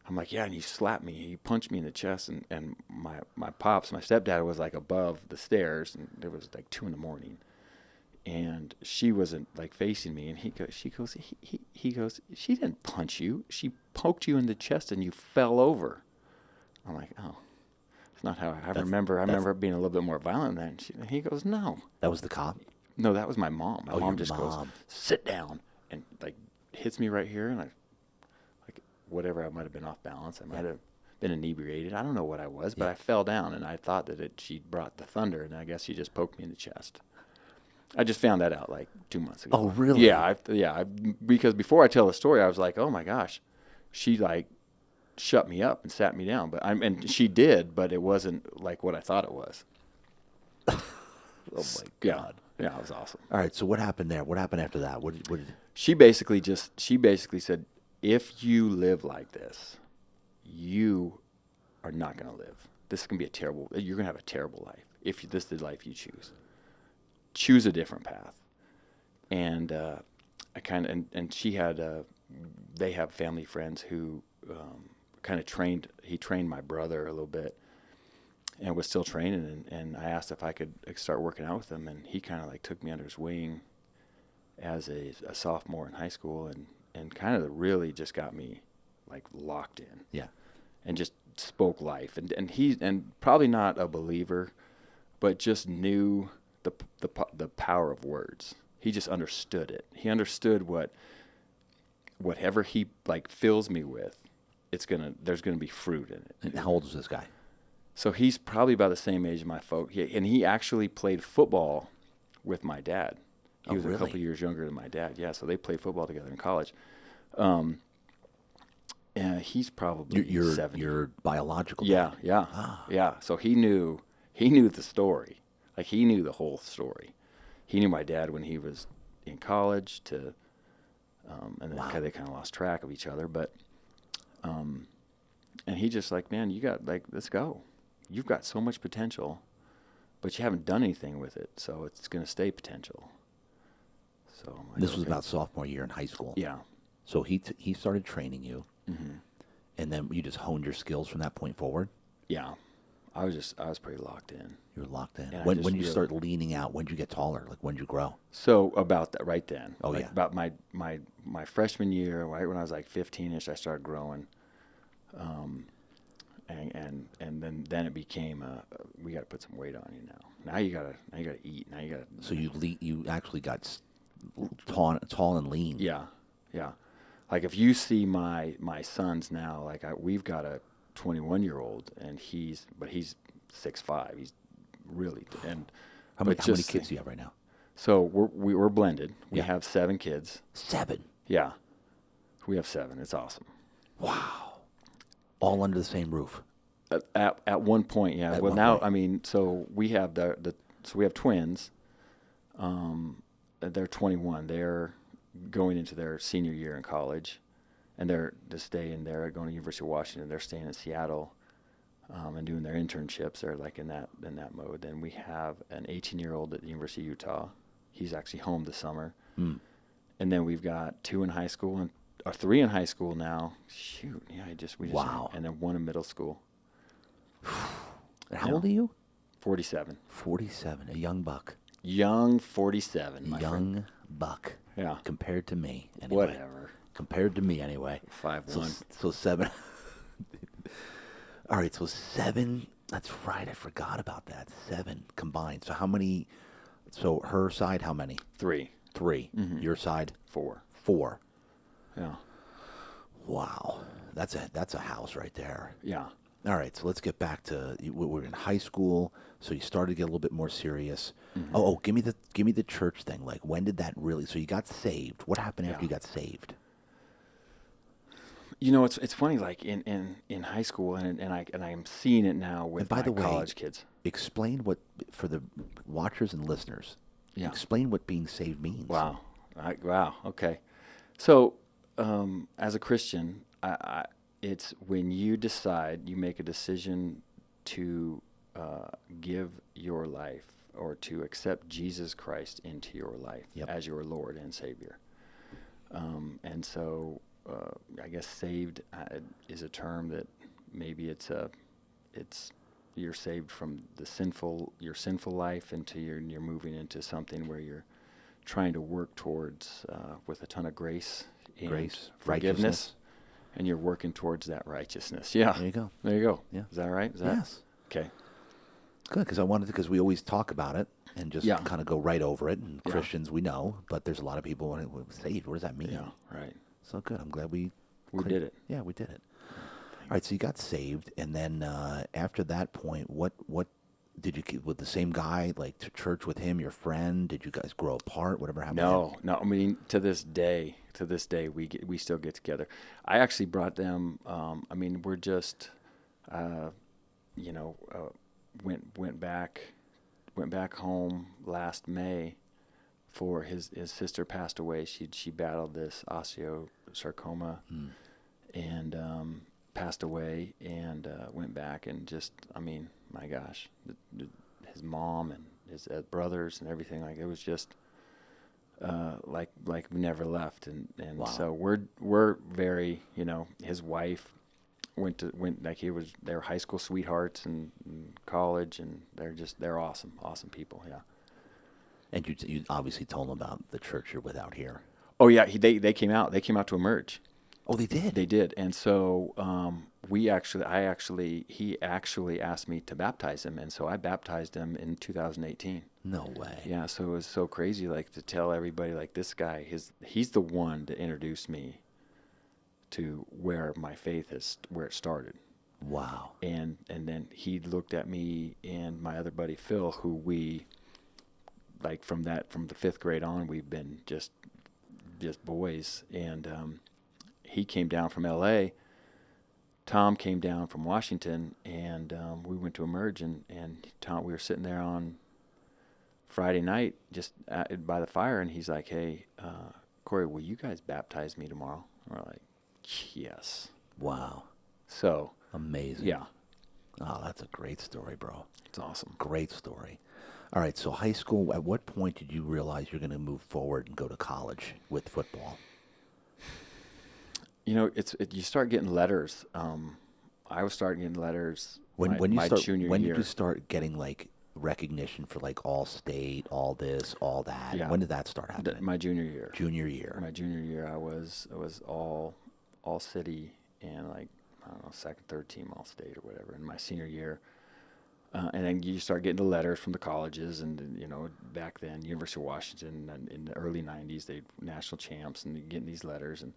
I'm like, yeah, and he slapped me. He punched me in the chest, and my pops, my stepdad was like above the stairs, and it was like 2 a.m. And she wasn't like facing me, and he goes, she didn't punch you. She poked you in the chest, and you fell over. I'm like, oh, it's not how I remember. I remember it being a little bit more violent than that. And he goes, no. That was the cop? No, that was my mom. My mom your just goes, mom. sit down, and like hits me right here, and I, like whatever, I might have been off balance. I might have been inebriated. I don't know what I was, but I fell down, and I thought that she brought the thunder, and I guess she just poked me in the chest. I just found that out like 2 months ago. Oh, really? Yeah, because before I tell the story, I was like, oh my gosh, she like shut me up and sat me down, and she did, but it wasn't like what I thought it was. Oh my God. Yeah, it was awesome. All right, so what happened there? What happened after that? What did She basically said, if you live like this, you are not going to live. This is going to be you're going to have a terrible life if this is the life you choose. Choose a different path. And I kind of, and she had, they have family friends who kind of trained my brother a little bit and was still training. And I asked if I could start working out with him. And he kind of like took me under his wing as a sophomore in high school and kind of really just got me like locked in. Yeah. And just spoke life. And probably not a believer, but just knew the power of words. He just understood it. He understood whatever he like fills me with, there's gonna be fruit in it. And how old was this guy? So he's probably about the same age as my folk. And he actually played football with my dad. He was really? a couple years younger than my dad. Yeah, so they played football together in college. And he's probably 70. Your biological Yeah, dad. yeah, yeah. So he knew the story. Like he knew the whole story. He knew my dad when he was in college and then they kind of lost track of each other. But, and he just like, man, you got like, let's go. You've got so much potential, but you haven't done anything with it. So it's going to stay potential. So I'm like, This was about sophomore year in high school. Yeah. So he started training you, and then you just honed your skills from that point forward. Yeah. I was pretty locked in. You were locked in. And When did you start leaning out? When did you get taller? Like when did you grow? So about that right then. Oh, like yeah. About my freshman year, right when I was like 15ish, I started growing. And then it became we got to put some weight on you now. Now you gotta eat. Now you gotta. So you actually got tall and lean. Yeah. Like if you see my sons now, like we've got a 21-year-old, and he's 6'5". He's really and How many kids do you have right now? So we're blended. We Yeah. have 7 kids. 7. Yeah, we have 7. It's awesome. Wow. All under the same roof. At one point, yeah. At Well, one now point. I mean, so we have we have twins. They're 21. They're going into their senior year in college, and they're just staying there, going to University of Washington. They're staying in Seattle, and doing their internships. They're like in that mode. Then we have an 18-year-old at the University of Utah. He's actually home this summer. And then we've got 2 in high school or 3 in high school now. Shoot, yeah, we just Wow. and then 1 in middle school. And how old are you? 47. 47. A young buck. Young 47, my friend. Young buck. Yeah. Compared to me, anyway. Whatever. Compared to me, anyway. 5'1". So 7. All right, so 7. That's right. I forgot about that. 7 combined. So how many? So her side, how many? 3. 3. Your side? 4. 4. Yeah. Wow. That's a house right there. Yeah. All right, so let's get back to we're in high school. So you started to get a little bit more serious. Oh, give me the church thing. Like when did that really? So you got saved. What happened after you got saved? You know, it's funny. Like in high school, and I'm seeing it now with by the way, college kids. Explain what for the watchers and listeners. Yeah. Explain what being saved means. Wow. Wow. Okay. So, as a Christian, it's when you decide, you make a decision to give your life or to accept Jesus Christ into your life as your Lord and Savior. And so I guess saved is a term that maybe it's you're saved from your sinful life into you're moving into something where you're trying to work towards with a ton of grace and forgiveness, and you're working towards that righteousness. Yeah. There you go. There you go. Yeah. Is that right? Yes. Okay. Good, because we always talk about it and just kind of go right over it. And Christians, we know, but there's a lot of people when it was saved. What does that mean? Yeah. Right. So good. I'm glad we did it. Yeah, we did it. All right, so you got saved, and then after that point, what did you keep with the same guy, like to church with him, your friend? Did you guys grow apart? Whatever happened? No. I mean, to this day, we still get together. I actually brought them. I mean, we're just, went back home last May, for his sister passed away. She battled this osteosarcoma, and passed away, and went back, and just, I mean, my gosh, his mom and his brothers and everything, like, it was just like we never left, and Wow. So we're very, his wife went like they were high school sweethearts and college, and they're awesome people. Yeah. And you obviously told him about the church you're with out here. Oh yeah, they came out to emerge. Oh, they did. They did, and so he actually asked me to baptize him, and so I baptized him in 2018. No way. Yeah, so it was so crazy, like, to tell everybody, like, this guy, he's the one that introduced me to where my faith where it started. Wow. And then he looked at me and my other buddy Phil, who we, like, from the 5th grade on, we've been just boys. And he came down from L.A. Tom came down from Washington, and we went to Emerge, and Tom, we were sitting there on Friday night just by the fire, and he's like, "Hey, Cory, will you guys baptize me tomorrow?" And we're like, "Yes." Wow. So amazing. yeah. Oh, that's a great story, bro. It's awesome. Great story. All right, so high school, at what point did you realize you're going to move forward and go to college with football? You start getting letters. I was starting getting letters my junior year. When did you start getting, like, recognition for, like, all state, all this, all that? Yeah. When did that start happening? My junior year. My junior year, I was all city, and, like, I don't know, second, third team all state or whatever. In my senior year, and then you start getting the letters from the colleges, and back then, University of Washington, and in the early '90s, they national champs, and you getting these letters and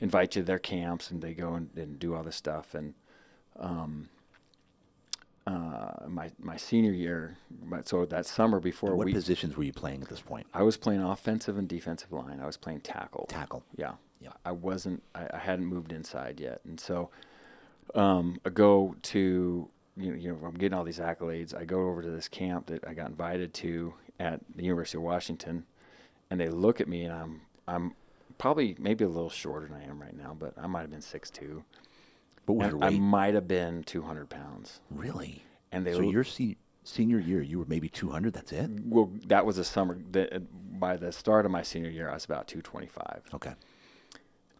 invite you to their camps, and they go and do all this stuff. And my senior year, so that summer before, what positions were you playing at this point? I was playing offensive and defensive line. I was playing tackle. Yeah. I hadn't moved inside yet. And so I go to, I'm getting all these accolades. I go over to this camp that I got invited to at the University of Washington, and they look at me, and I'm probably maybe a little shorter than I am right now, but I might have been 6'2". What was your weight? I might have been 200 pounds. Really? And so your senior year, you were maybe 200, that's it? Well, that was a summer. By the start of my senior year, I was about 225. Okay.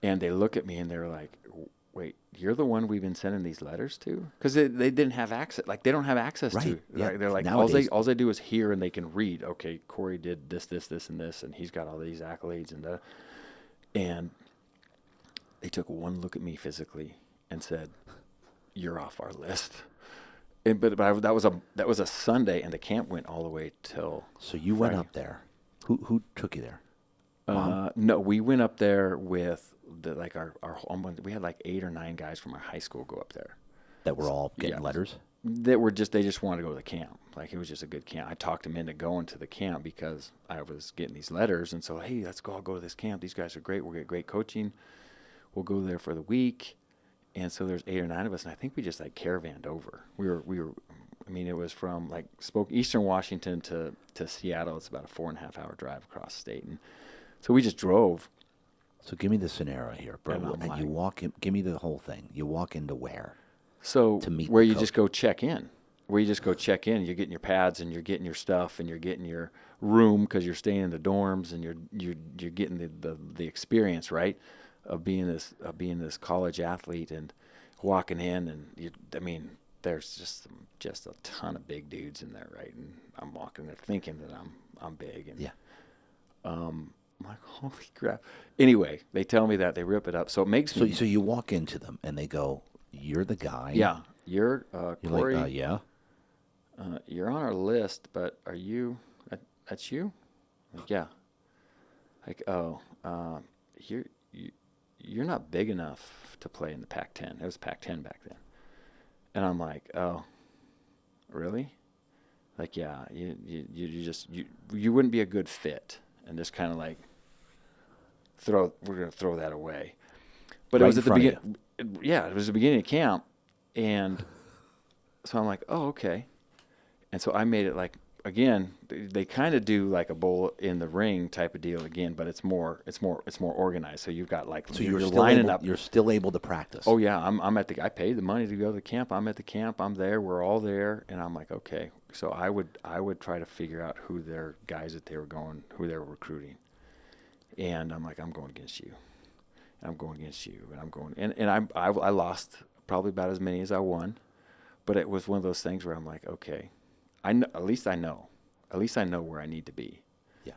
And they look at me, and they're like, "Wait, you're the one we've been sending these letters to?" Because they didn't have access. Like, they don't have access right. to. Yeah. They're like, nowadays, all they do is hear, and they can read. Okay, Cory did this, and this, and he's got all these accolades, and they took one look at me physically and said, "You're off our list." But that was a Sunday, and the camp went all the way till. So you Friday. went up there. Who took you there? No, we went up there with our we had like 8 or 9 guys from our high school go up there. That were all getting letters? They just wanted to go to the camp. Like, it was just a good camp. I talked them into going to the camp because I was getting these letters, and so, hey, let's go. I'll go to this camp. These guys are great. We'll get great coaching. We'll go there for the week. And so there's 8 or 9 of us, and I think we just, like, caravanned over. We were. I mean, it was from, like, Eastern Washington to Seattle. It's about a 4.5-hour drive across the state, and so we just drove. So give me the scenario here, bro. And you walk in. Give me the whole thing. You walk into where? So to meet where the you coach. just go check in. Where you just go check in. You're getting your pads, and you're getting your stuff, and you're getting your room because you're staying in the dorms, and you're getting the experience, right? of being this college athlete and walking in, and there's just a ton of big dudes in there, right? And I'm walking there thinking that I'm big, and Yeah. I'm like, holy crap. Anyway, they tell me that, they rip it up, so it makes me. So you walk into them and they go, "You're the guy." Yeah, you're You're Cory. like, yeah. You're on our list, but are you? That's you? Like, yeah. Like, oh, you're not big enough to play in the Pac-10. It was Pac-10 back then, and I'm like, oh, really? Like, yeah, you wouldn't be a good fit, and just kind of like we're gonna throw that away. But Right it was in at the front of beginning. Yeah, it was the beginning of camp, and so I'm like, oh, okay. And so I made it like, again, they kind of do like a bowl in the ring type of deal again, but it's more organized. So you've got like, So you're still lining able, up. You're still able to practice. Oh yeah, I paid the money to go to the camp. I'm at the camp. I'm there. We're all there, and I'm like, okay. So I would try to figure out who their guys that they were recruiting, and I'm like, I'm going against you, and I'm going against you, and I'm going, and I lost probably about as many as I won, but it was one of those things where I'm like, okay, at least I know where I need to be. Yeah.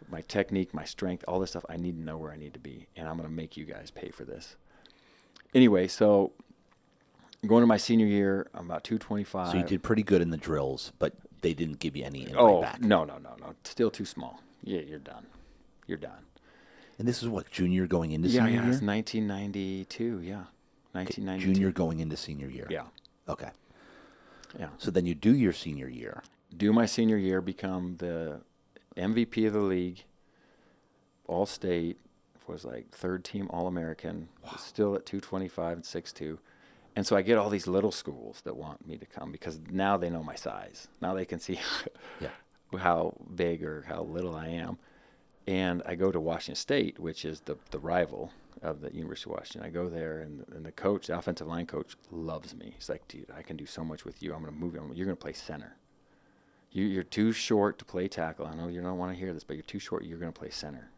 My technique, my strength, all this stuff, I need to know where I need to be, and I'm going to make you guys pay for this. Anyway, so going to my senior year, I'm about 225. So you did pretty good in the drills, but they didn't give you any invite back. No. Still too small. Yeah, you're done. And this is what, junior going into senior year? Yeah, it's 1992, yeah. 1992. Junior going into senior year. Yeah. Okay. Yeah. So then you do your senior year. Do my senior year, become the MVP of the league, all-state, was like third team All-American, still at 225 and 6'2". And so I get all these little schools that want me to come because now they know my size. Now they can see how big or how little I am. And I go to Washington State, which is the rival of the University of Washington. I go there, and the coach, the offensive line coach, loves me. He's like, dude, I can do so much with you. I'm going to move you. You're going to play center. You're too short to play tackle. I know you don't want to hear this, but you're too short. You're going to play center.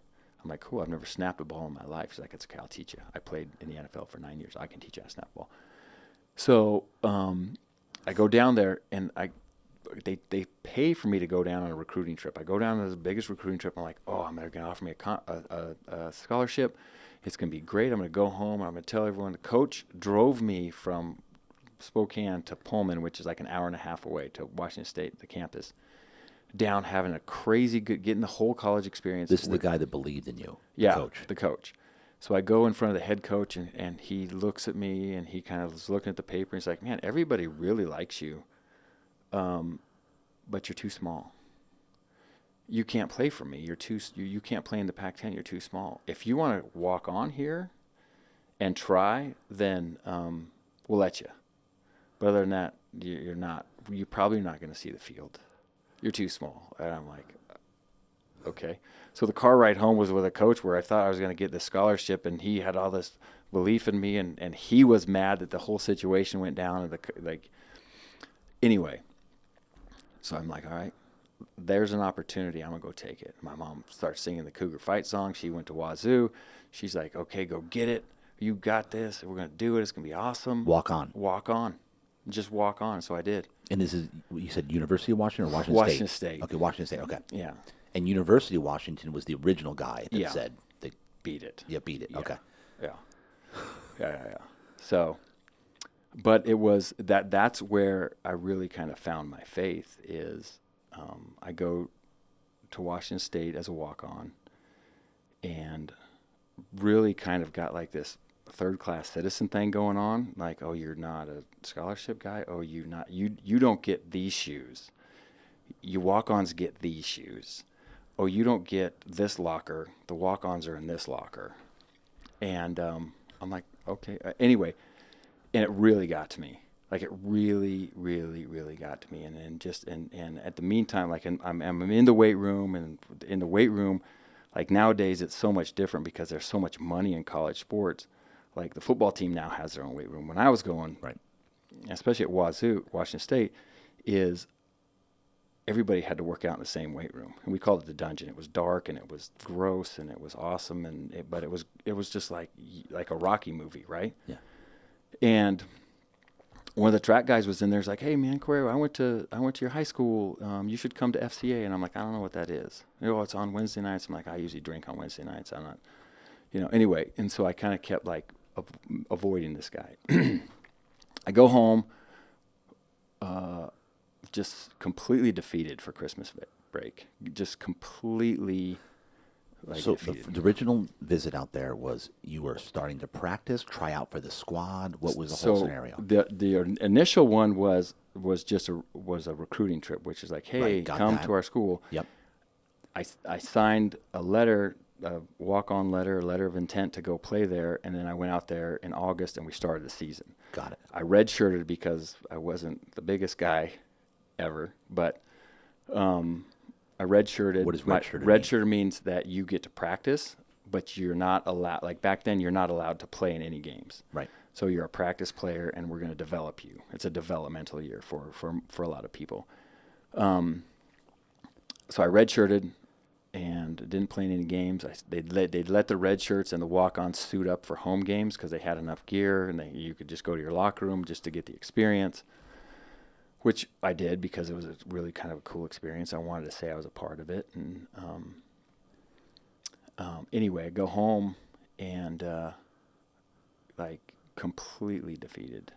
I'm like, cool. I've never snapped a ball in my life. He's like, it's okay. I'll teach you. I played in the NFL for 9 years. I can teach you how to snap a ball. So I go down there, and they pay for me to go down on a recruiting trip. I go down on the biggest recruiting trip. I'm like, oh, they're going to offer me a scholarship. It's going to be great. I'm going to go home. I'm going to tell everyone. The coach drove me from Spokane to Pullman, which is like an hour and a half away, to Washington State, the campus, down having a crazy good, getting the whole college experience. This is the guy that believed in you, the coach. So I go in front of the head coach, and he looks at me, and he kind of is looking at the paper, and he's like, man, everybody really likes you, but you're too small. You can't play for me. You can't play in the Pac-10. You're too small. If you want to walk on here and try, then we'll let you. But other than that, you're probably not going to see the field. You're too small. And I'm like, okay. So the car ride home was with a coach where I thought I was going to get this scholarship, and he had all this belief in me, and he was mad that the whole situation went down. And anyway, so I'm like, all right, there's an opportunity. I'm going to go take it. My mom starts singing the Cougar Fight song. She went to Wazoo. She's like, okay, go get it. You got this. We're going to do it. It's going to be awesome. Walk on. Just walk on. So I did. And this is, you said University of Washington or Washington State? Washington State. Okay, Washington State. Okay. Yeah. And University of Washington was the original guy that said they beat it. Yeah, beat it. Yeah. Okay. Yeah. So, but it was that's where I really kind of found my faith is I go to Washington State as a walk-on and really kind of got like this third-class citizen thing going on. Like, oh, you're not a scholarship guy. Oh, you don't get these shoes. You walk-ons get these shoes. Oh, you don't get this locker. The walk-ons are in this locker. And I'm like, okay. Anyway, and it really got to me. Like, it really, really, really got to me. And at the meantime, like, I'm in the weight room, and in the weight room, like, nowadays it's so much different because there's so much money in college sports. Like, the football team now has their own weight room. When I was going, right, especially at Wazoo, Washington State, is everybody had to work out in the same weight room, and we called it the dungeon. It was dark and it was gross and it was awesome, but it was just like a Rocky movie, right? Yeah. And one of the track guys was in there. He's like, "Hey man, Cory, I went to your high school. You should come to FCA." And I'm like, "I don't know what that is." "Oh, it's on Wednesday nights." I'm like, "I usually drink on Wednesday nights. I'm not, Anyway, and so I kind of kept like avoiding this guy. I go home, just completely defeated for Christmas break. Just completely So defeated. the original visit out there was you were starting to practice, try out for the squad. What was the whole scenario? The initial one was just a recruiting trip, which is like, hey, Right, come to our school. Yep. I signed a letter, a walk-on letter, a letter of intent to go play there, and then I went out there in August and we started the season. Got it. I redshirted because I wasn't the biggest guy ever, but I redshirted. What does redshirted mean? Redshirted means that you get to practice, but you're not allowed. Like back then, you're not allowed to play in any games. Right. So you're a practice player, and we're going to develop you. It's a developmental year for a lot of people. So I redshirted and didn't play in any games. They'd let the red shirts and the walk-ons suit up for home games because they had enough gear, and you could just go to your locker room just to get the experience, which I did because it was a really kind of a cool experience. I wanted to say I was a part of it. And anyway, I go home and completely defeated.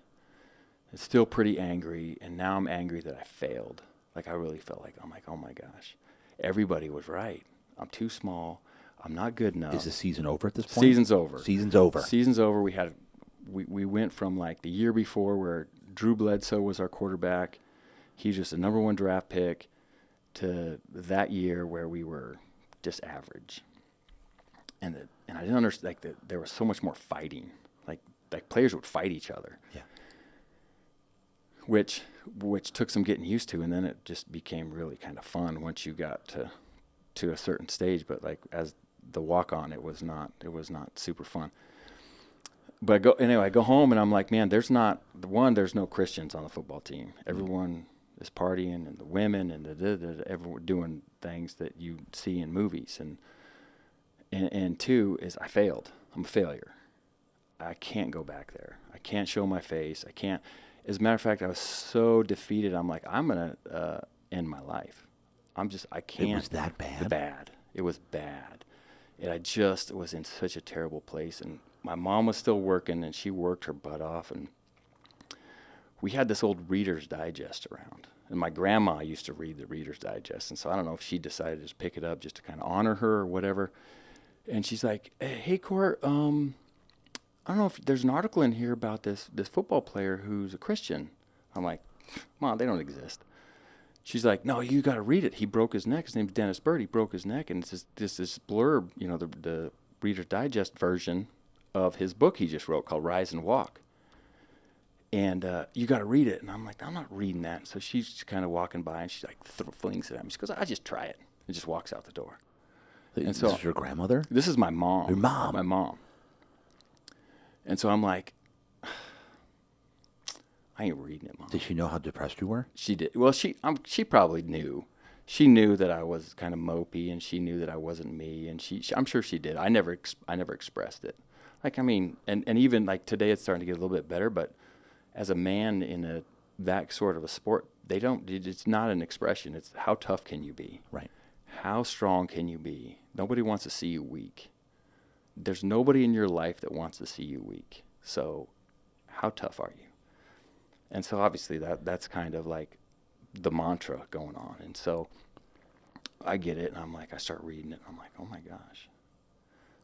It's still pretty angry, and now I'm angry that I failed. Like I really felt like, I'm like, oh my gosh, everybody was right. I'm too small. I'm not good enough. Is the season over at this point? Season's over. Season's over. Season's over. We went from like the year before where Drew Bledsoe was our quarterback. He's just a number 1 draft pick, to that year where we were just average. And I didn't understand, there was so much more fighting. Like players would fight each other. Yeah. Which took some getting used to, and then it just became really kind of fun once you got to a certain stage. But like as the walk-on, it was not super fun. But I go home and I'm like, man, there's no Christians on the football team. Everyone is partying, and the women and everyone doing things that you see in movies. And 2 is I failed. I'm a failure. I can't go back there. I can't show my face. I can't. As a matter of fact, I was so defeated. I'm like, I'm going to end my life. I can't. It was that bad? Bad. It was bad. And I just was in such a terrible place. And my mom was still working, and she worked her butt off. And we had this old Reader's Digest around. And my grandma used to read the Reader's Digest. And so I don't know if she decided to just pick it up just to kind of honor her or whatever. And she's like, hey, Cory, I don't know if there's an article in here about this football player who's a Christian. I'm like, Mom, they don't exist. She's like, no, you got to read it. He broke his neck. His name's Dennis Bird. He broke his neck. And it's just this blurb, the Reader's Digest version of his book he just wrote called Rise and Walk. And you got to read it. And I'm like, I'm not reading that. So she's kind of walking by, and she like flings it at me. She goes, I just try it. And just walks out the door. And so, this is your grandmother? This is my mom. Your mom? My mom. And so I'm like, I ain't reading it, Mom. Did she know how depressed you were? She did. Well, she probably knew. She knew that I was kind of mopey, and she knew that I wasn't me, and I'm sure she did. I never expressed it. Like, I mean, and even like today it's starting to get a little bit better, but as a man in that sort of a sport, it's not an expression. It's how tough can you be? Right. How strong can you be? Nobody wants to see you weak. There's nobody in your life that wants to see you weak. So how tough are you? And so obviously that's kind of like the mantra going on. And so I get it, and I start reading it, and I'm like, oh my gosh.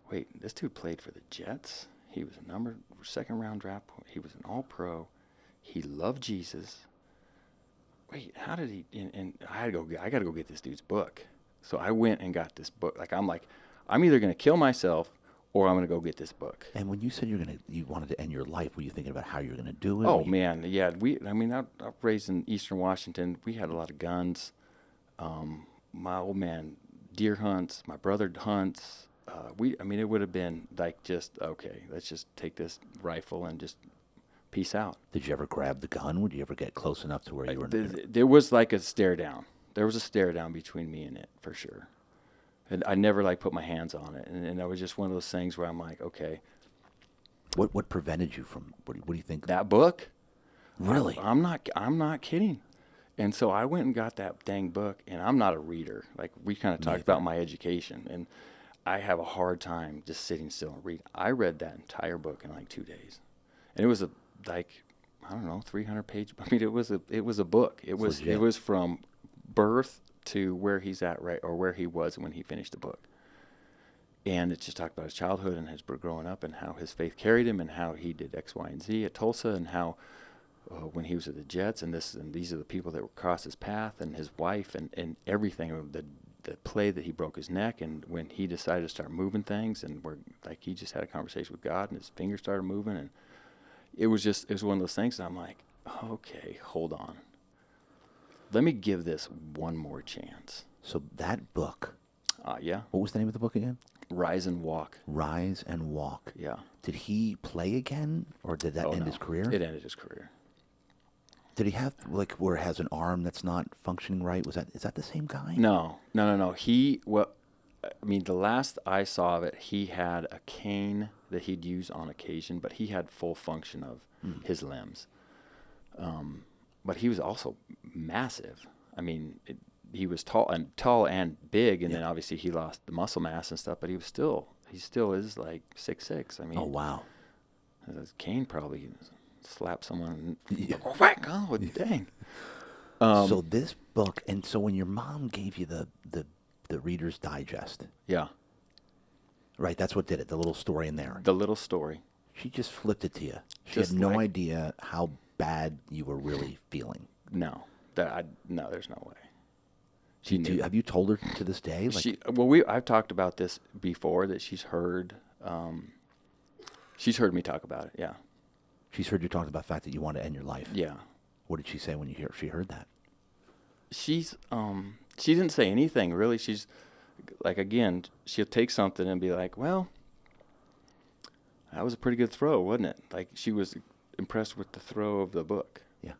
Wait, this dude played for the Jets. He was a second round draft. He was an all-pro. He loved Jesus. Wait, how did he? And I got to go get this dude's book. So I went and got this book. I'm either going to kill myself or I'm going to go get this book. And when you said you wanted to end your life, were you thinking about how you were going to do it? Oh man, yeah. I was raised in Eastern Washington. We had a lot of guns. My old man deer hunts. My brother hunts. It would have been like just okay. Let's just take this rifle and just peace out. Did you ever grab the gun? Would you ever get close enough to where you were? There was like a stare down. There was a stare down between me and it, for sure. And I never, like, put my hands on it. And it was just one of those things where I'm like, okay. What prevented you from, what do you think? That book? Really? I'm not kidding. And so I went and got that dang book, and I'm not a reader. Like, we kind of talked about my education, and I have a hard time just sitting still and reading. I read that entire book in like 2 days. And it was I don't know, 300-page. I mean, it was a book. It was from birth to where he's at or where he was when he finished the book. And it just talked about his childhood and his growing up and how his faith carried him and how he did X, Y, and Z at Tulsa and how when he was at the Jets and these are the people that crossed his path and his wife and everything, the play that he broke his neck and when he decided to start moving things and he just had a conversation with God and his fingers started moving and it was one of those things that I'm like, okay, hold on. Let me give this one more chance. So that book. Yeah. What was the name of the book again? Rise and Walk. Rise and Walk. Yeah. Did he play again, or did that end his career? It ended his career. Did he have where it has an arm that's not functioning right? Is that the same guy? No. The last I saw of it, he had a cane that he'd use on occasion, but he had full function of his limbs. But he was also massive. I mean, he was tall and big, and then obviously he lost the muscle mass and stuff. But he still is like 6'6". I mean, oh wow, his cane probably slapped someone. Whack! Oh dang! So this book, and so when your mom gave you the Reader's Digest, yeah, right, that's what did it. The little story in there. The little story. She just flipped it to you. She Just had no idea how bad you were really feeling. No, there's no way. She knew. Have you told her to this day? I've talked about this before that she's heard me talk about it. Yeah. She's heard you talk about the fact that you want to end your life. Yeah. What did she say when she heard that? She didn't say anything really. She's like, again, she'll take something and be like, well, that was a pretty good throw, wasn't it? Like, she was impressed with the throw of the book. Yeah.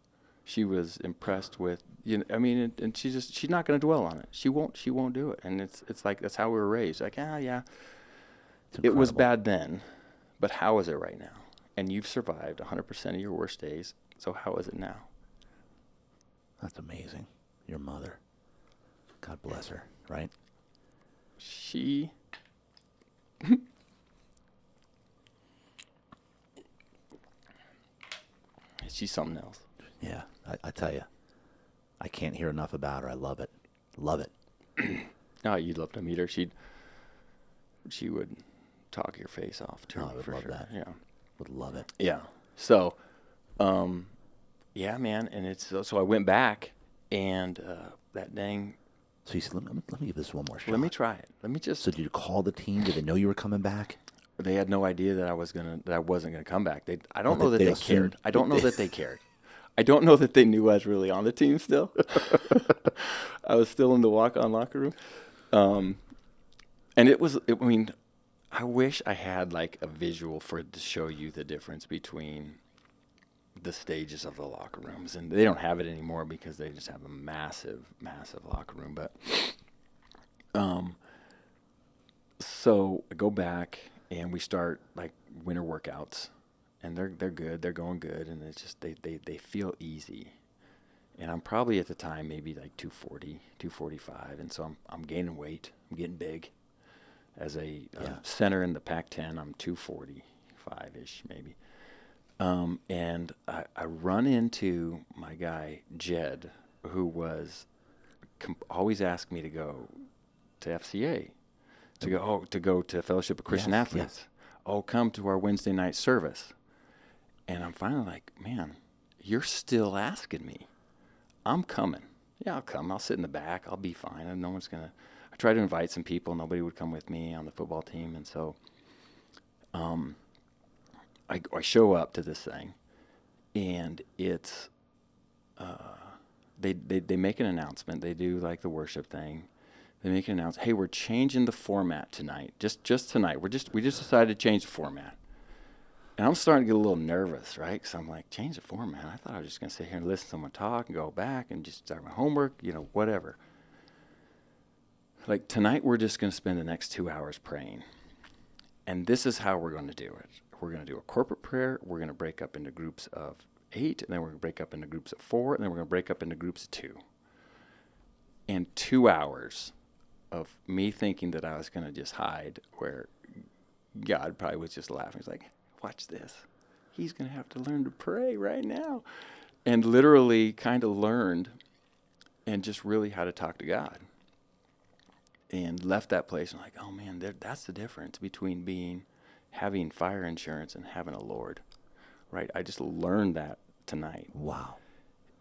She was impressed with, and she's not going to dwell on it. She won't do it. And it's like, that's how we were raised. Like, yeah, it was bad then, but how is it right now? And you've survived 100% of your worst days. So how is it now? That's amazing. Your mother. God bless her, right? She's something else. Yeah, I tell you, I can't hear enough about her. I love it. Love it. No, you'd love to meet her. She would talk your face off too. Oh, I would love that. Yeah. Would love it. Yeah. So, yeah, man. And so I went back and that dang. So you said, let me give this one more shot. Let me try it. So did you call the team? Did they know you were coming back? They had no idea that I wasn't gonna come back. I don't know that they cared. I don't know that they cared. I don't know that they knew I was really on the team still. I was still in the walk-on locker room. And I wish I had like a visual to show you the difference between the stages of the locker rooms. And they don't have it anymore because they just have a massive, massive locker room. But so I go back and we start like winter workouts. And they're good. They're going good. And it's just they feel easy. And I'm probably at the time maybe like 240, 245. And so I'm gaining weight. I'm getting big. As a center in the Pac-10, I'm 245-ish maybe. And I run into my guy, Jed, who was always asked me to go to FCA, to go to Fellowship of Christian Athletes. Yes. Oh, come to our Wednesday night service. And I'm finally like, man, you're still asking me. I'm coming. Yeah, I'll come. I'll sit in the back. I'll be fine. And no one's going to. I tried to invite some people. Nobody would come with me on the football team. And so I show up to this thing. And it's, they make an announcement. They do like the worship thing. They make an announcement. Hey, we're changing the format tonight. Just tonight. We just decided to change the format. And I'm starting to get a little nervous, right? Because I'm like, change the format. I thought I was just going to sit here and listen to someone talk and go back and just start my homework, whatever. Like tonight, we're just going to spend the next 2 hours praying. And this is how we're going to do it. We're going to do a corporate prayer. We're going to break up into groups of 8, and then we're going to break up into groups of 4, and then we're going to break up into groups of 2. And 2 hours of me thinking that I was going to just hide, where God probably was just laughing. He's like, watch this. He's going to have to learn to pray right now. And literally kind of learned and just really how to talk to God. And left that place and like, oh man, that's the difference between having fire insurance and having a Lord, right? I just learned that tonight. Wow.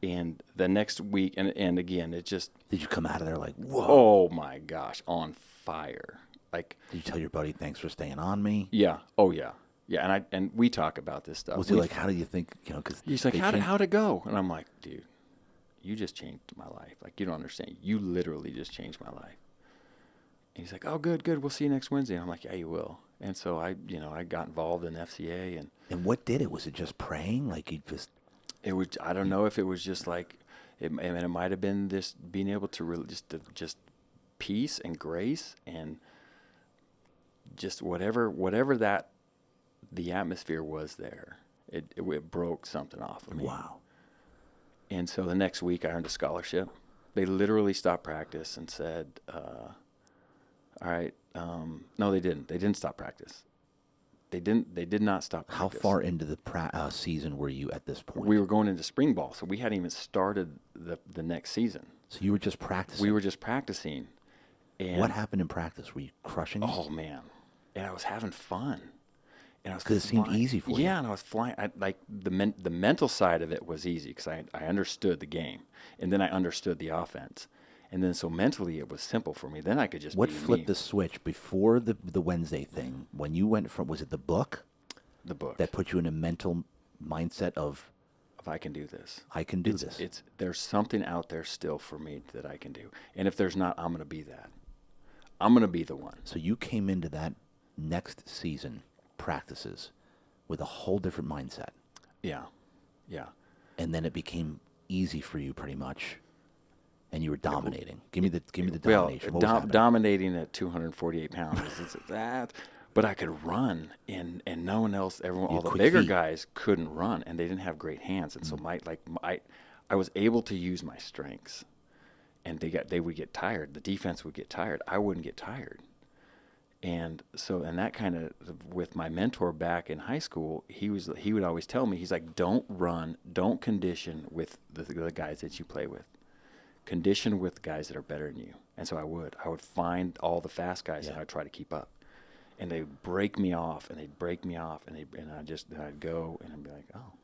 And the next week, and again, it just... Did you come out of there like, whoa? Oh my gosh, on fire. Like, did you tell your buddy, thanks for staying on me? Yeah. Oh yeah. Yeah. And we talk about this stuff. Was he like, how do you think, because he's like, how'd it go? And I'm like, dude, you just changed my life. Like, you don't understand. You literally just changed my life. And he's like, oh, good. We'll see you next Wednesday. And I'm like, yeah, you will. And so I got involved in FCA. And what did it? Was it just praying? Like you just... It was, I don't know if it was just like, it might have been this being able to really just peace and grace and just whatever that the atmosphere was there. It broke something off of me. Wow. And so the next week I earned a scholarship. They literally stopped practice and said, all right, no, they didn't. They didn't stop practice. They did not stop practice. How far into the season were you at this point? We were going into spring ball, so we hadn't even started the next season. So you were just practicing? We were just practicing. And what happened in practice? Were you crushing it? Oh, man. And I was having fun. Because it seemed easy for you. Yeah, and I was flying. The mental side of it was easy because I understood the game. And then I understood the offense. And then so mentally it was simple for me. Then I could just What be flipped me. the switch before the Wednesday thing? When you went from, was it the book? The book. That put you in a mental mindset of... If I can do this. I can do this. There's something out there still for me that I can do. And if there's not, I'm going to be that. I'm going to be the one. So you came into that next season practices with a whole different mindset. Yeah. Yeah. And then it became easy for you pretty much. And you were dominating. Give me the domination. Well, dominating at 248 pounds is that. But I could run, and no one else, all the bigger guys couldn't run, and they didn't have great hands, and so I was able to use my strengths, and they would get tired. The defense would get tired. I wouldn't get tired, and that kind of with my mentor back in high school, he would always tell me, he's like, don't run, don't condition with the guys that you play with. Condition with guys that are better than you. And so I would find all the fast guys and I'd try to keep up. And they'd break me off and I'd go and I'd be like, oh.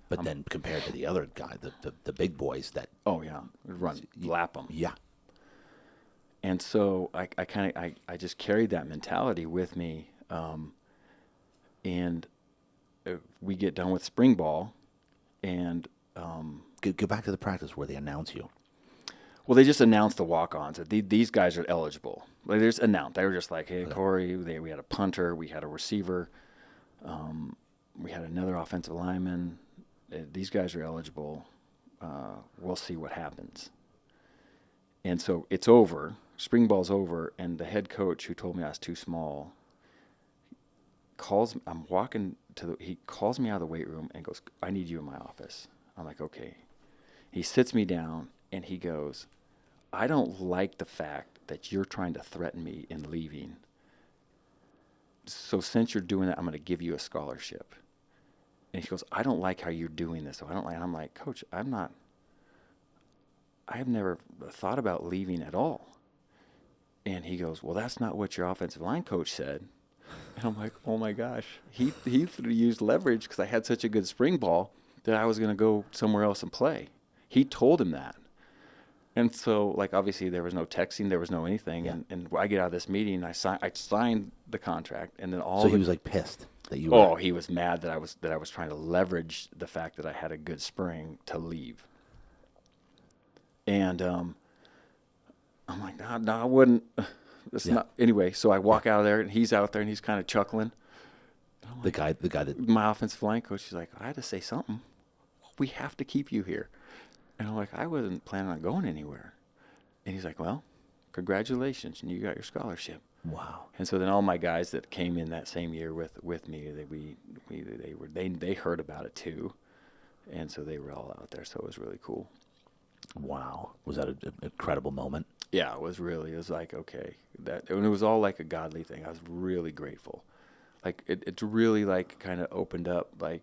But then compared to the other guy, the big boys that... Oh yeah, lap them. Yeah. And so I just carried that mentality with me. And we get done with spring ball and... Go back to the practice where they announce you. Well, they just announced the walk-ons that these guys are eligible. Like, they just announced. They were just like, hey, Cory, we had a punter, we had a receiver, we had another offensive lineman. These guys are eligible. We'll see what happens. And so it's over. Spring ball's over, and the head coach who told me I was too small he calls me out of the weight room and goes, I need you in my office. I'm like, okay. He sits me down. And he goes, I don't like the fact that you're trying to threaten me in leaving. So since you're doing that, I'm going to give you a scholarship. And he goes, I don't like how you're doing this. So I don't like. And I'm like, Coach, I have never thought about leaving at all. And he goes, well, that's not what your offensive line coach said. And I'm like, oh my gosh. He used leverage because I had such a good spring ball that I was going to go somewhere else and play. He told him that. And so, obviously, there was no texting, there was no anything, and I get out of this meeting, and I signed the contract, and then So he was pissed that you. Oh, he was mad that I was trying to leverage the fact that I had a good spring to leave. And I'm like, no, I wouldn't. That's not anyway. So I walk out of there, and he's out there, and he's kind of chuckling. I'm The guy that. my offensive line coach is like, I had to say something. We have to keep you here. And I'm like, I wasn't planning on going anywhere. And he's like, well, congratulations, and you got your scholarship. Wow. And so then all my guys that came in that same year with me, they heard about it too, and so they were all out there. So it was really cool. Wow. Was that an incredible moment? Yeah, it was like, okay, and it was all like a godly thing. I was really grateful. Like it's really like kind of opened up. Like,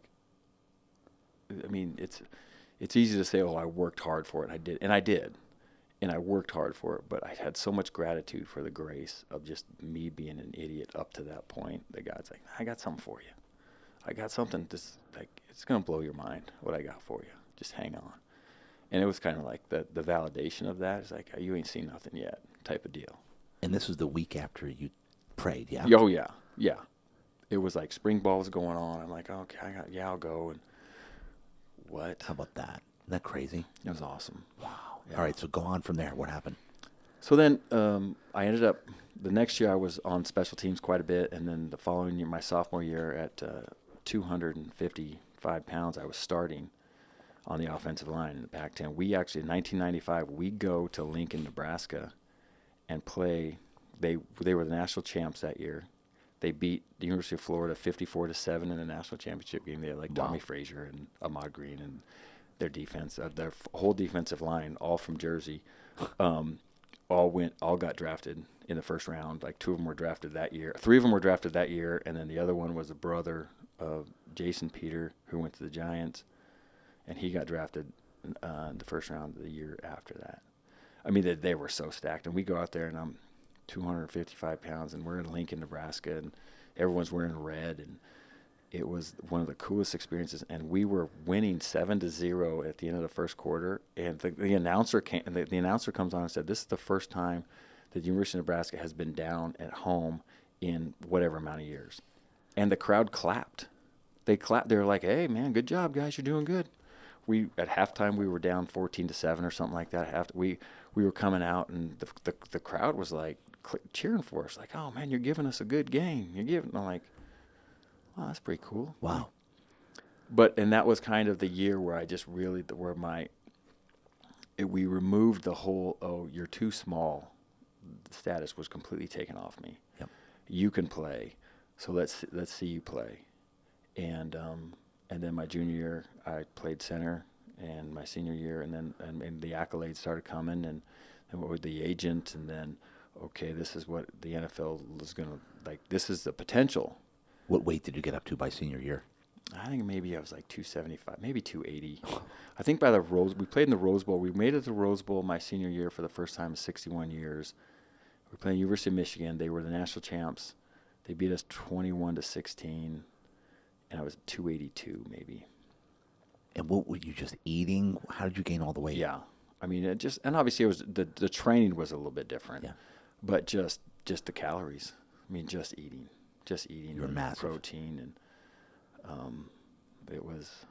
I mean, it's easy to say, oh, I worked hard for it, and I did. And I worked hard for it, but I had so much gratitude for the grace of just me being an idiot up to that point. That God's like, I got something for you. I got something just like, it's going to blow your mind what I got for you. Just hang on. And it was kind of like the validation of that is like, you ain't seen nothing yet type of deal. And this was the week after you prayed, yeah? Oh, yeah. Yeah. It was like spring ball was going on. I'm like, okay, I'll go. And what? How about that? Isn't that crazy? It was awesome. Wow. Yeah. All right, so go on from there. What happened? So then I ended up, the next year I was on special teams quite a bit, and then the following year, my sophomore year at 255 pounds, I was starting on the offensive line in the Pac-10. We actually, in 1995, we go to Lincoln, Nebraska, and play. They were the national champs that year. They beat the University of Florida 54-7 in the national championship game. They had like Tommy Frazier and Ahmad Green and their defense, their whole defensive line, all from Jersey, all got drafted in the first round. Like 2 of them were drafted that year. 3 of them were drafted that year, and then the other one was the brother of Jason Peter, who went to the Giants, and he got drafted in the first round of the year after that. I mean, they were so stacked. And we go out there, and I'm 255 pounds, and we're in Lincoln, Nebraska, and everyone's wearing red, and it was one of the coolest experiences, and we were winning 7-0 at the end of the first quarter. And the announcer came, and the announcer comes on and said, "This is the first time that the University of Nebraska has been down at home in whatever amount of years." And the crowd clapped. They clapped. They were like, "Hey, man, good job, guys. You're doing good." At halftime we were down 14-7 or something like that. We were coming out, and the crowd was like cheering for us, like, "Oh man, you're giving us a good game. I'm like, oh, that's pretty cool. Wow. And that was kind of the year where I just really, we removed the whole, oh, you're too small. The status was completely taken off me. Yep. You can play, so let's see you play. And then my junior year, I played center, and my senior year, and then and the accolades started coming, and with the agent, and then, okay, this is what the NFL is going to, like, this is the potential. What weight did you get up to by senior year? I think maybe I was like 275, maybe 280. I think we played in the Rose Bowl. We made it to the Rose Bowl my senior year for the first time in 61 years. We played at the University of Michigan. They were the national champs. They beat us 21-16, and I was 282 maybe. And what were you just eating? How did you gain all the weight? Yeah. I mean, and obviously it was the training was a little bit different. Yeah. But just the calories. I mean, just eating. You were massive. Protein, and it was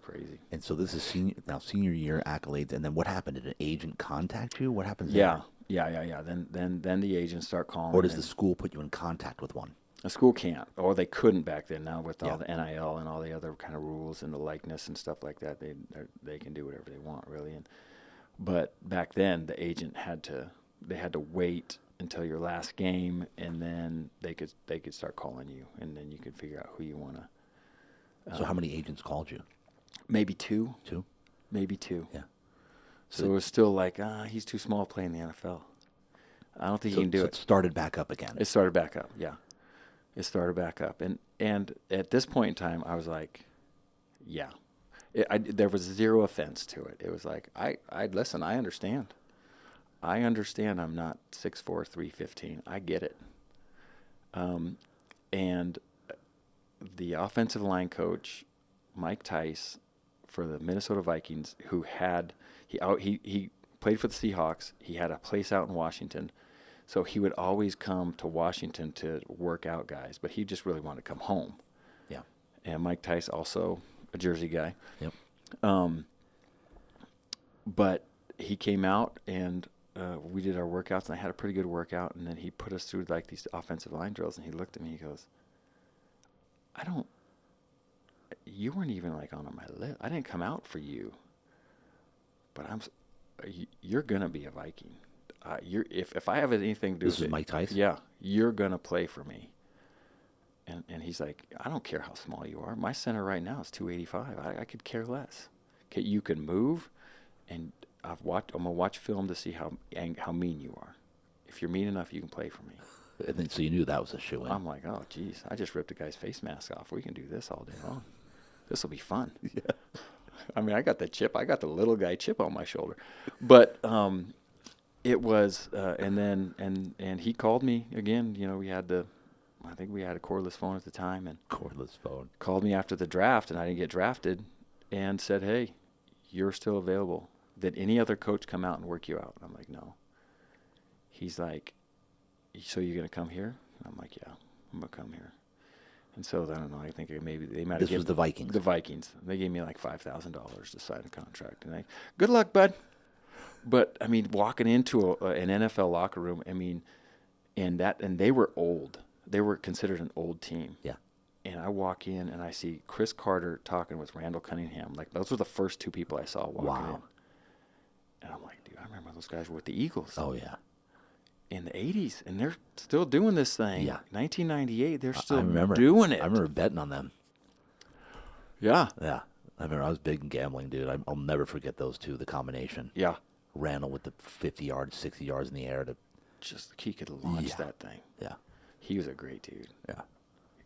crazy. And so this is senior year accolades, and then what happened? Did an agent contact you? What happens? Yeah. Then the agents start calling. Or does the school put you in contact with one? A school can't, or they couldn't back then. Now with all the NIL and all the other kind of rules and the likeness and stuff like that, they can do whatever they want, really. But back then, the agent had to wait until your last game, and then they could start calling you, and then you could figure out who you want to. So how many agents called you? Maybe 2. 2? Maybe 2. Yeah. So it was still like, he's too small to play in the NFL. I don't think he can do it. It started back up again. It started back up, yeah. It started back up. And at this point in time, I was like, yeah. There was zero offense to it. It was like, listen, I understand. I understand I'm not 6'4", 315. I get it. And the offensive line coach, Mike Tice, for the Minnesota Vikings, who he played for the Seahawks. He had a place out in Washington. So he would always come to Washington to work out guys, but he just really wanted to come home. Yeah. And Mike Tice, also a Jersey guy. Yep. But he came out, and we did our workouts, and I had a pretty good workout, and then he put us through like these offensive line drills, and he looked at me, he goes, you weren't even like on my list. I didn't come out for you, but you're going to be a Viking. If I have anything to do This with is it, Mike Tice? yeah, you're going to play for me. And he's like, I don't care how small you are. My center right now is 285. I could care less. Okay, you can move, and I'm gonna watch film to see how mean you are. If you're mean enough, you can play for me. And then, so you knew that was a shoo-in. I'm like, oh, geez, I just ripped a guy's face mask off. We can do this all day long. This will be fun. Yeah. I mean, I got the chip. I got the little guy chip on my shoulder. But it was, and he called me again. You know, I think we had a cordless phone at the time. And Cordless phone. called me after the draft, and I didn't get drafted, and said, hey, you're still available. Did any other coach come out and work you out? And I'm like, no. He's like, so you're going to come here? I'm like, yeah, I'm going to come here. And so, I don't know, I think maybe they might have This was the Vikings. The Vikings. They gave me like $5,000 to sign a contract. And good luck, bud. But, I mean, walking into an NFL locker room, I mean, and they were old. They were considered an old team. Yeah. And I walk in, and I see Chris Carter talking with Randall Cunningham. Like, those were the first two people I saw walking in. And I'm like, dude, I remember those guys were with the Eagles. Oh, yeah. In the 80s, and they're still doing this thing. Yeah. 1998, they're still doing it. I remember betting on them. Yeah. Yeah. I remember I was big in gambling, dude. I'll never forget those two, the combination. Yeah. Randall with the 50 yards, 60 yards in the air. Just he could launch that thing. Yeah. He was a great dude. Yeah.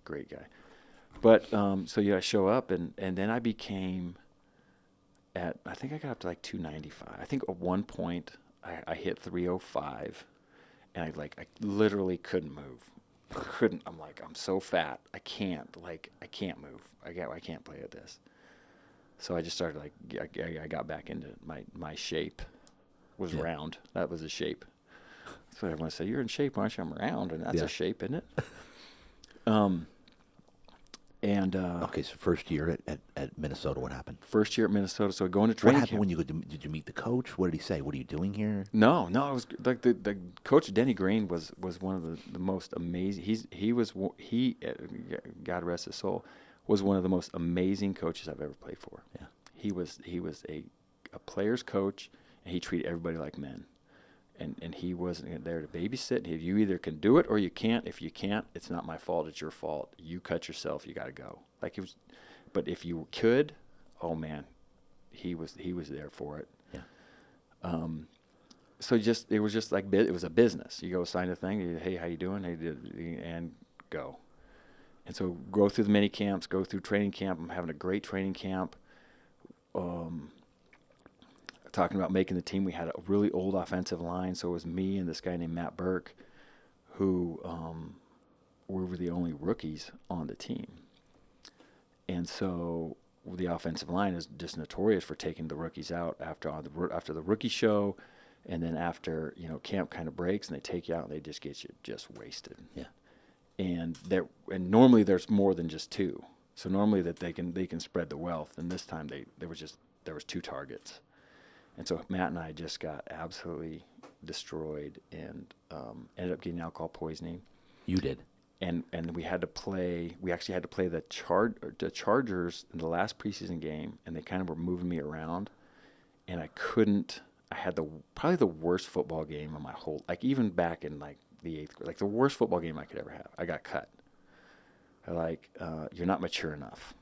Great guy. But, so I show up, and then I became I think I got up to like 295. I think at one point I hit 305. And I literally couldn't move. I'm like, I'm so fat. I can't move. I can't play at this. So I just started I got back into my shape was round. That was a shape. That's what everyone said. You're in shape, aren't you? I'm round, and that's a shape, isn't it? Okay, so first year at Minnesota, what happened? First year at Minnesota, so going to training camp. What happened camp. when did you meet the coach? What did he say? What are you doing here? No, it was like the coach Denny Green was one of the most amazing. He God rest his soul, was one of the most amazing coaches I've ever played for. Yeah, he was a player's coach, and he treated everybody like men. And he wasn't there to babysit. You either can do it or you can't. If you can't, it's not my fault. It's your fault. You cut yourself. You got to go. Like it was, but if you could, oh man, he was there for it. Yeah. So it was just like it was a business. You go sign a thing. Hey, how you doing? And go. And so go through the mini camps. Go through training camp. I'm having a great training camp. Talking about making the team, we had a really old offensive line, so it was me and this guy named Matt Burke, who we were the only rookies on the team. And so the offensive line is just notorious for taking the rookies out after the rookie show, and then after camp kind of breaks, and they take you out and they just get you just wasted. Yeah. And normally there's more than just two, so normally that they can spread the wealth, and this time there was two targets. And so Matt and I just got absolutely destroyed and ended up getting alcohol poisoning. You did. And we had to play. We actually had to play the Chargers in the last preseason game, and they kind of were moving me around, and I couldn't. I had probably the worst football game of my whole, even back in the 8th grade, the worst football game I could ever have. I got cut. You're not mature enough.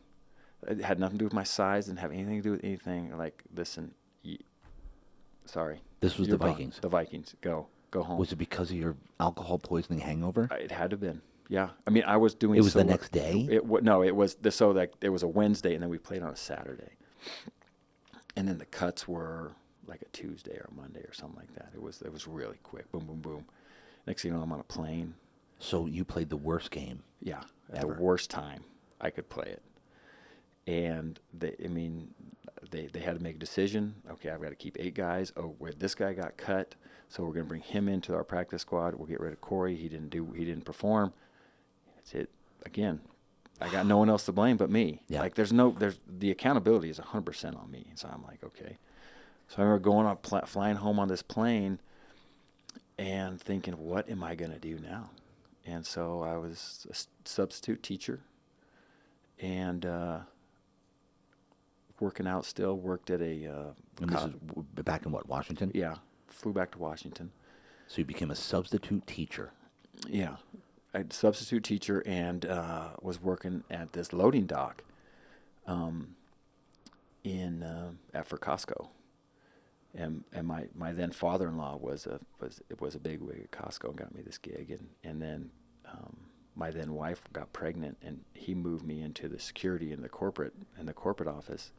It had nothing to do with my size. Didn't have anything to do with anything. Listen. Sorry. This was the Vikings. The Vikings. Go home. Was it because of your alcohol poisoning hangover? It had to have been. Yeah. I mean, I was doing. It was the next day. It was it was a Wednesday, and then we played on a Saturday, and then the cuts were like a Tuesday or a Monday or something like that. It was really quick. Boom, boom, boom. Next thing you know, I'm on a plane. So you played the worst game. Yeah, at ever. The worst time I could play it, and they had to make a decision. Okay, I've got to keep 8 guys. Oh, this guy got cut, so we're going to bring him into our practice squad. We'll get rid of Cory. He didn't perform. That's it. Again, I got no one else to blame but me. Yeah. There's the accountability is 100% on me. So I'm like, okay. So I remember going up, flying home on this plane, and thinking, what am I going to do now? And so I was a substitute teacher and working out still. Worked at a And this is back in what, Washington? yeah. Flew back to Washington. So you became a substitute teacher. Yeah, I substitute teacher and was working at this loading dock in for Costco. And my then father-in-law was a big wig at Costco and got me this gig, and then my then wife got pregnant, and he moved me into the security in the corporate office.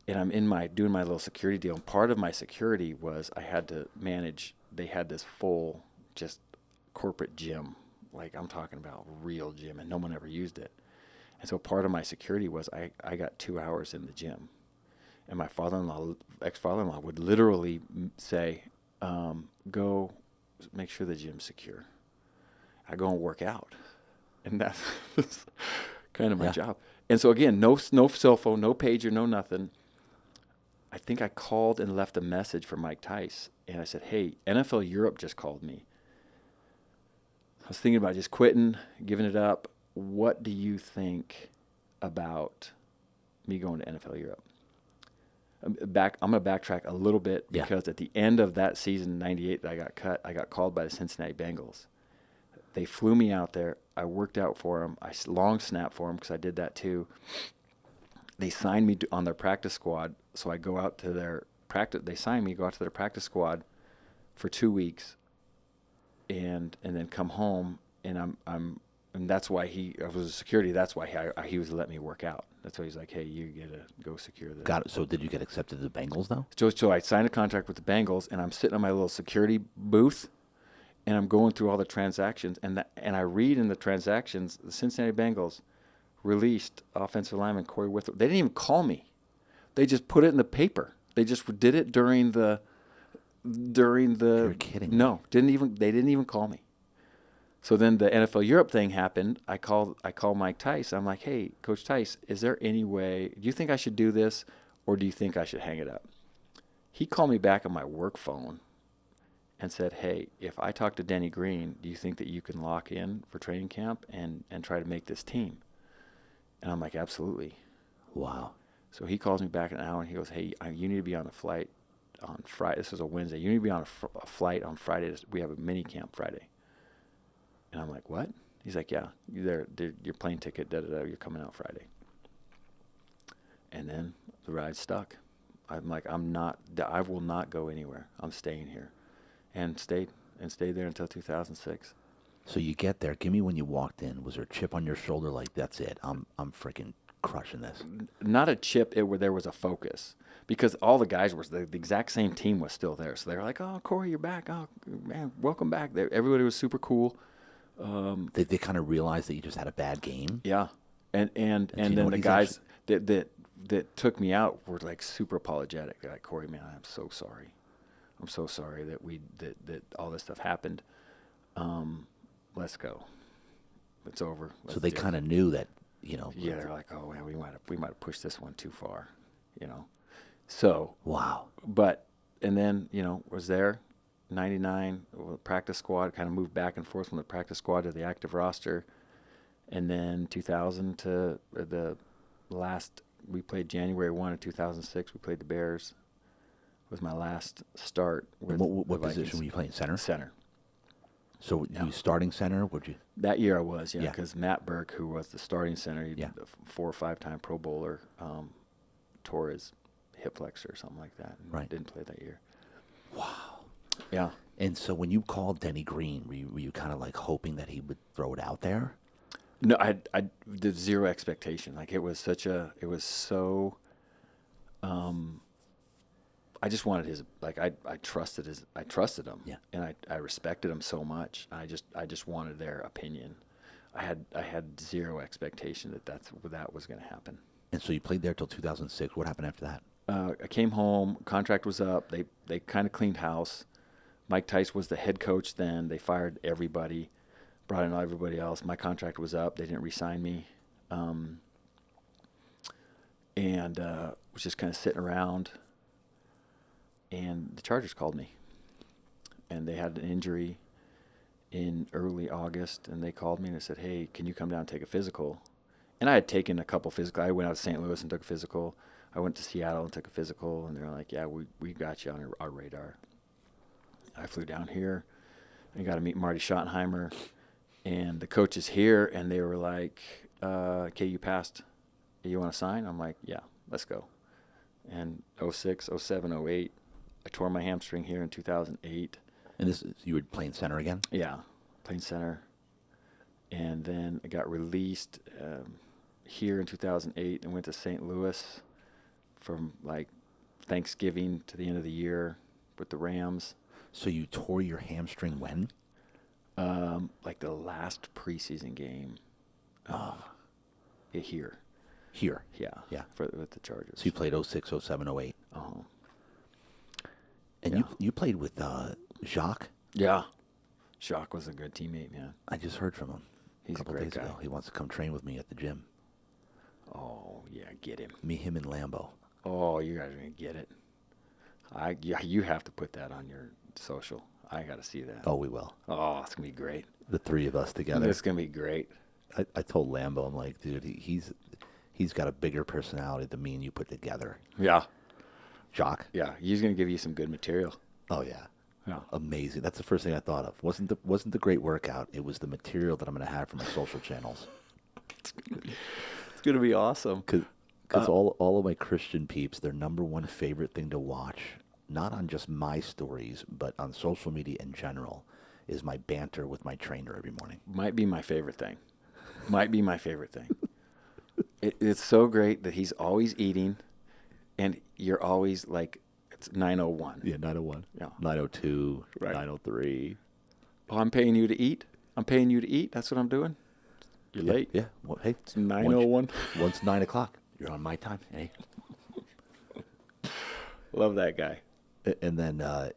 And I'm doing my little security deal. And part of my security was I had to manage. They had this full just corporate gym, like I'm talking about real gym, and no one ever used it. And so part of my security was I got 2 hours in the gym. And my ex-father-in-law would literally say, go make sure the gym's secure. I go and work out. And that's kind of my job. And so again, no cell phone, no pager, no nothing. I think I called and left a message for Mike Tice. And I said, hey, NFL Europe just called me. I was thinking about just quitting, giving it up. What do you think about me going to NFL Europe? I'm going to backtrack a little bit because at the end of that season, 98, that I got cut, I got called by the Cincinnati Bengals. They flew me out there. I worked out for them. I long snapped for them because I did that too. They signed me on their practice squad, so I go out to their practice. They signed me, go out to their practice squad for 2 weeks, and then come home. And and that's why I was a security. That's why he was letting me work out. That's why he's like, hey, you get to go secure this. Got it. So did you get accepted to the Bengals though? So I signed a contract with the Bengals, and I'm sitting on my little security booth, and I'm going through all the transactions, and I read in the transactions, the Cincinnati Bengals released offensive lineman Cory Withrow. They didn't even call me. They just put it in the paper. They just did it during the. You're kidding me. No, they didn't even call me. So then the NFL Europe thing happened. I called Mike Tice. I'm like, hey, Coach Tice, is there any way? Do you think I should do this, or do you think I should hang it up? He called me back on my work phone and said, hey, if I talk to Denny Green, do you think that you can lock in for training camp and try to make this team? And I'm like, absolutely. Wow. So he calls me back in an hour, and he goes, hey, you need to be on a flight on Friday. This was a Wednesday. You need to be on a flight on Friday. We have a mini camp Friday. And I'm like, what? He's like, yeah, your plane ticket, you're coming out Friday. And then the ride stuck. I'm like, I will not go anywhere. I'm staying here. And stayed there until 2006. So you get there. Give me when you walked in. Was there a chip on your shoulder like, that's it, I'm freaking crushing this? Not a chip. There was a focus. Because all the guys were, the exact same team was still there. So they were like, oh, Cory, you're back. Oh, man, welcome back. Everybody was super cool. They kind of realized that you just had a bad game. Yeah. And then the guys that took me out were like super apologetic. They're like, Cory, man, I'm so sorry. I'm so sorry that all this stuff happened. Let's go. It's over. So they kind of knew that, Yeah, they're like, oh man, we might have pushed this one too far, So wow. And then was there, 99 practice squad, kind of moved back and forth from the practice squad to the active roster, and then 2000 to the last. We played January 1 of 2006. We played the Bears. Was my last start with what the position Vikings. were you playing? Center? Center. So you starting center? Would you? That year I was, because Matt Burke, who was the starting center, he a 4 or 5 time Pro Bowler, tore his hip flexor or something like that. And right. Didn't play that year. Wow. Yeah. And so when you called Denny Green, were you kind of like hoping that he would throw it out there? No, I did zero expectation. Like it was so. I just wanted I trusted him. Yeah. And I respected him so much. I just wanted their opinion. I had zero expectation that was going to happen. And so you played there till 2006. What happened after that? I came home. Contract was up. They kind of cleaned house. Mike Tice was the head coach then. They fired everybody, brought in everybody else. My contract was up. They didn't re-sign me, and was just kind of sitting around. And the Chargers called me, and they had an injury in early August, and they called me and they said, "Hey, can you come down and take a physical?" And I had taken a couple physical. I went out to St. Louis and took a physical. I went to Seattle and took a physical, and they're like, yeah, we got you on our radar. I flew down here. I got to meet Marty Schottenheimer and the coaches here, and they were like, okay, you passed. You want to sign? I'm like, yeah, let's go. And 06, 07, 08, I tore my hamstring here in 2008. And you were playing center again? Yeah, playing center. And then I got released here in 2008 and went to St. Louis from like Thanksgiving to the end of the year with the Rams. So you tore your hamstring when? Like the last preseason game. Here. Here. Yeah. Yeah. With the Chargers. So you played 06, 07, 08. Uh-huh. And Yeah. you played with Jacques? Yeah. Jacques was a good teammate, man. I just heard from him He's a couple a great days guy. ago. He wants to come train with me at the gym. Oh, yeah, get him. Me, him, and Lambo. Oh, you guys are going to get it. Yeah, you have to put that on your social. I got to see that. Oh, we will. Oh, it's going to be great. The three of us together. It's going to be great. I told Lambo, I'm like, dude, he's got a bigger personality than me and you put together. Yeah. Jacques? Yeah, he's going to give you some good material. Oh, yeah. Yeah. Amazing. That's the first thing I thought of. Wasn't the great workout. It was the material that I'm going to have for my social channels. It's going to be awesome. Because all of my Christian peeps, their number one favorite thing to watch, not on just my stories, but on social media in general, is my banter with my trainer every morning. Might be my favorite thing. It's so great that he's always eating, and you're always like, it's 9:01. Yeah, 9:01. Yeah. 9:02. Right. 9:03. Oh, I'm paying you to eat? That's what I'm doing? You're late. Yeah. Well, hey, It's 9:01. Once 9 o'clock, you're on my time. Hey. Love that guy. And then, at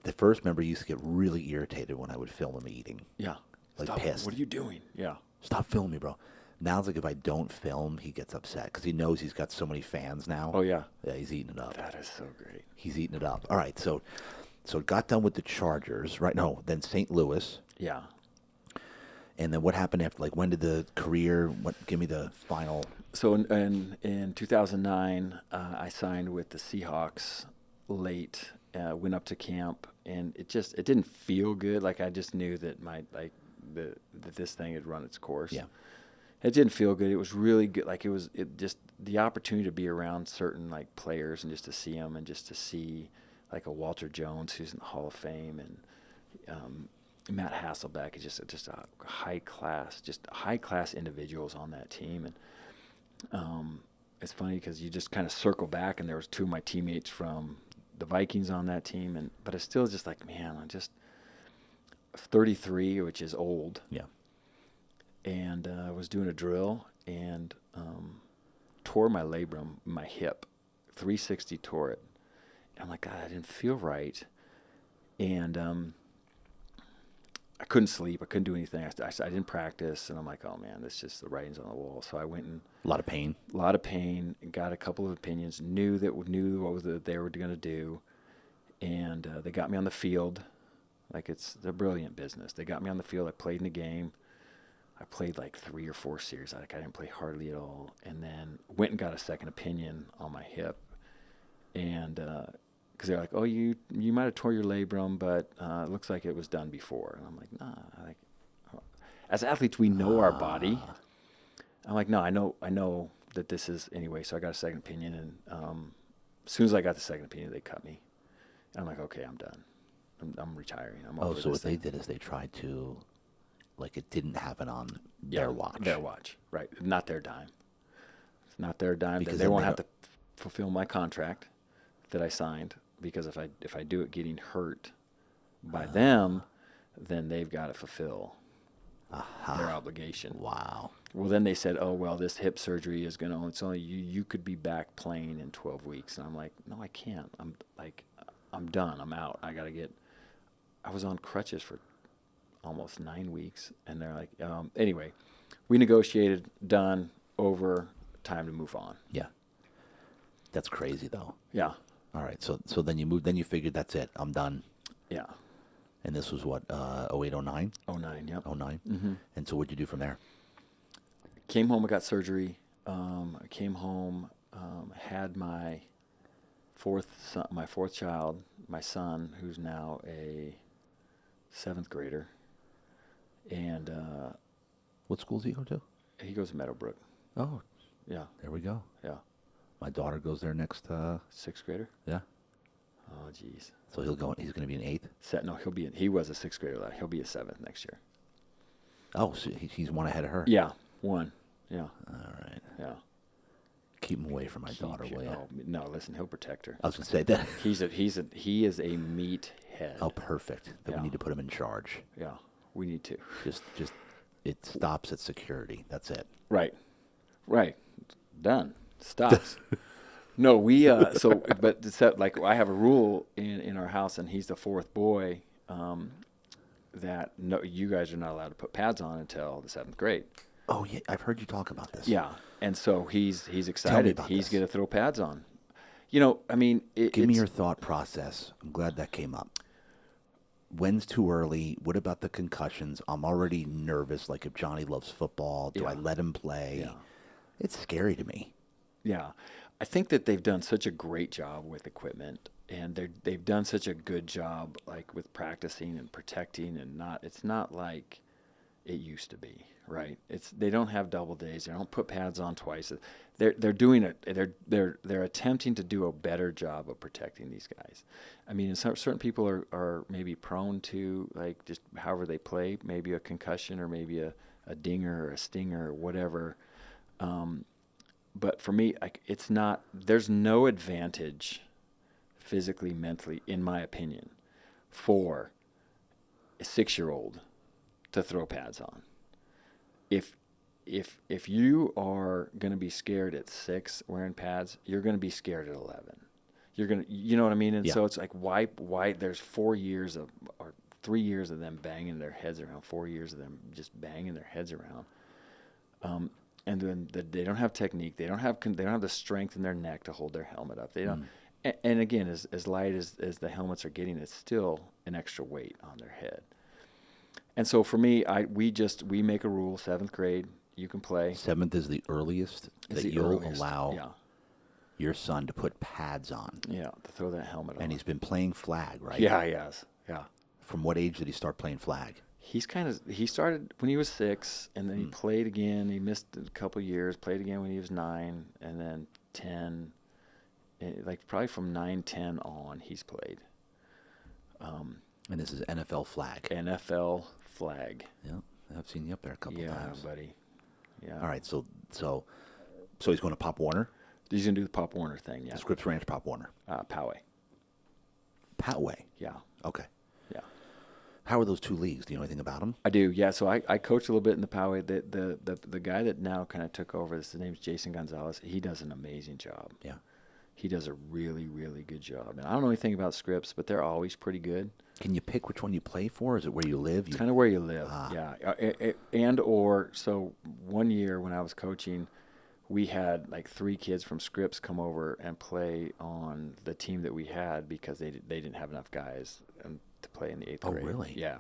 the first member used to get really irritated when I would film him eating. Yeah. Like Stop. pissed. What are you doing? Yeah. Stop filming me, bro. Now it's like if I don't film, he gets upset because he knows he's got so many fans now. Oh, yeah. Yeah, he's eating it up. That is so great. He's eating it up. All right, so it got done with the Chargers, right? No, then St. Louis. Yeah. And then what happened after? Like, when did the career? Give me the final. So in 2009, I signed with the Seahawks late. Went up to camp, and it didn't feel good. Like I just knew that that this thing had run its course. Yeah. It didn't feel good. It was really good. Like it just the opportunity to be around certain like players and just to see them and just to see like a Walter Jones who's in the Hall of Fame and Matt Hasselbeck is just a high class individuals on that team. And it's funny because you just kind of circle back, and there was two of my teammates from the Vikings on that team, but it's still just like, man, I'm just 33, which is old. Yeah. And I was doing a drill and tore my labrum, my hip, 360 tore it. And I'm like, God, I didn't feel right. And I couldn't sleep. I couldn't do anything. I didn't practice. And I'm like, oh, man, this is just the writing's on the wall. So I went and A lot of pain. got a couple of opinions, knew what they were going to do. And they got me on the field. Like, it's a brilliant business. They got me on the field. I played in the game. I played like 3 or 4 series. I didn't play hardly at all. And then went and got a second opinion on my hip. And because they're like, oh, you might have tore your labrum, but it looks like it was done before. And I'm like, nah. As athletes, we know our body. I'm like, no, I know that this is anyway. So I got a second opinion, and as soon as I got the second opinion, they cut me. And I'm like, okay, I'm done. I'm retiring. I'm over So this what they thing. did is they tried to, like, it didn't happen on their watch. Their watch, right? Not their dime. It's not their dime. Because They then won't they have go- to fulfill my contract that I signed, because if I do it getting hurt by them, then they've got to fulfill their obligation. Wow. Well, then they said, oh, well, this hip surgery is going to, it's only you could be back playing in 12 weeks. And I'm like, no, I can't. I'm done. I'm out. I was on crutches for almost 9 weeks. And they're like, anyway, we negotiated, done, over, time to move on. Yeah. That's crazy, though. Yeah. All right. So then you moved. Then you figured that's it. I'm done. Yeah. And this was what, 08, 09? 09, yep. 09? Mm-hmm. And so what'd you do from there? Came home, I got surgery. I came home, had my fourth child, my son, who's now a 7th grader, and What school does he go to? he goes to Meadowbrook. Oh, Yeah, there we go. yeah, My daughter goes there next. 6th grader. Yeah. Oh, geez. So he's going to be an 8th. No, he was a 6th grader. He'll be a 7th next year. Oh, so he's one ahead of her. Yeah, one. Yeah. All right. Yeah. Keep him away from my daughter, will you? Oh, no, listen, he'll protect her. I was going to say that. He is a meathead. Oh, perfect. Then Yeah. we need to put him in charge. Yeah, we need to. Just it stops at security. That's it. Right. Done. Stops. No, but it's like I have a rule in our house, and he's the 4th boy. That no, you guys are not allowed to put pads on until the 7th grade. Oh yeah, I've heard you talk about this. Yeah, and so he's excited. about He's this. going to throw pads on. You know, I mean, Give me your thought process. I'm glad that came up. When's too early? What about the concussions? I'm already nervous. Like if Johnny loves football, do I Yeah. let him play? Yeah. It's scary to me. Yeah, I think that they've done such a great job with equipment, and they've done such a good job, like with practicing and protecting, and it's not like it used to be, right? They don't have double days. They don't put pads on twice. They're doing it. They're attempting to do a better job of protecting these guys. I mean, certain people are maybe prone to, like, just however they play, maybe a concussion or maybe a dinger or a stinger or whatever. But for me, there's no advantage physically, mentally, in my opinion, for a 6-year-old to throw pads on. If you are going to be scared at 6 wearing pads, you're going to be scared at 11. You know what I mean? And so it's like, why there's 4 years or 3 years of them banging their heads around, 4 years of them just banging their heads around. And then they don't have technique. They don't have the strength in their neck to hold their helmet up. They don't. And again, as light as the helmets are getting, it's still an extra weight on their head. And so for me, we make a rule: 7th grade, you can play. 7th is the earliest It's that the you'll earliest, allow yeah. your son to put pads on. Yeah, to throw that helmet on. And he's been playing flag, right? Yeah, he has. Yeah. From what age did he start playing flag? He started when he was 6, and then he played again. He missed a couple years, played again when he was 9, and then 10. Like probably from 9, 10 on, he's played. And this is NFL flag. NFL flag. Yeah, I've seen you up there a couple times. Yeah, buddy. Yeah. All right, so he's going to Pop Warner? He's going to do the Pop Warner thing, yeah. Scripps Ranch, Pop Warner. Poway. Patway? Yeah. Okay. Yeah. How are those two leagues? Do you know anything about them? I do, yeah. So I coach a little bit in the Poway. The guy that now kind of took over, his name's Jason Gonzalez. He does an amazing job. Yeah. He does a really, really good job. And I don't know anything about Scripps, but they're always pretty good. Can you pick which one you play for? Is it where you live? It's kind of where you live, yeah. So one year when I was coaching, we had like 3 kids from Scripps come over and play on the team that we had because they didn't have enough guys to play in the 8th grade. Oh, really? Yeah.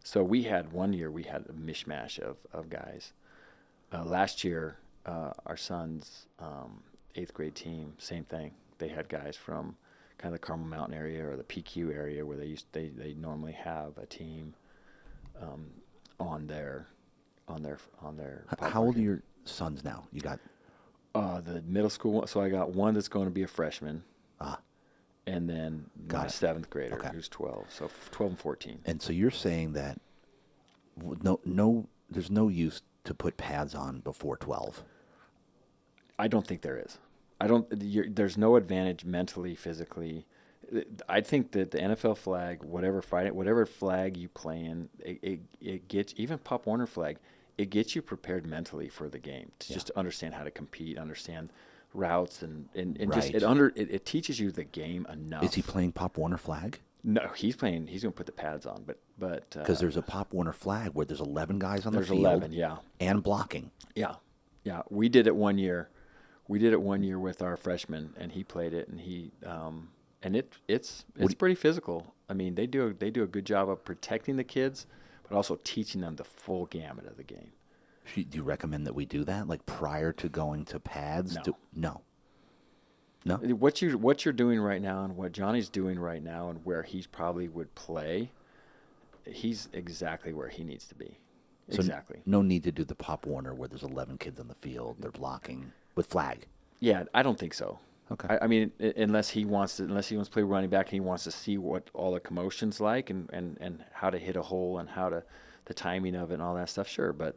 So we had a mishmash of guys. Last year, our son's 8th grade team, same thing. They had guys from kind of the Carmel Mountain area or the PQ area where they normally have a team on their. How old are your sons now? You got the middle school one. So I got one that's going to be a freshman. And then Got my it. 7th grader Okay. who's 12. So 12 and 14. And so you're saying that there's no use to put pads on before 12. I don't think there is. There's no advantage mentally, physically. I think that the NFL flag, whatever flag you play in, it gets, even Pop Warner flag, it gets you prepared mentally for the game to just understand how to compete, understand routes, and just Right. it teaches you the game enough. Is he playing Pop Warner flag? No, he's going to put the pads on, but Because there's a Pop Warner flag where there's 11 guys on the there's field. 11, yeah. And blocking. Yeah. We did it one year. With our freshman, and he played it, and it's pretty physical. I mean, they do a good job of protecting the kids, but also teaching them the full gamut of the game. Do you recommend that we do that, like prior to going to pads? No. No. What you're doing right now and what Johnny's doing right now and where he probably would play, he's exactly where he needs to be. So Exactly. No need to do the Pop Warner where there's 11 kids on the field, they're blocking with flag. Yeah, I don't think so. Okay. I mean, unless he wants to play running back and he wants to see what all the commotion's like and how to hit a hole and how to the timing of it and all that stuff. Sure, but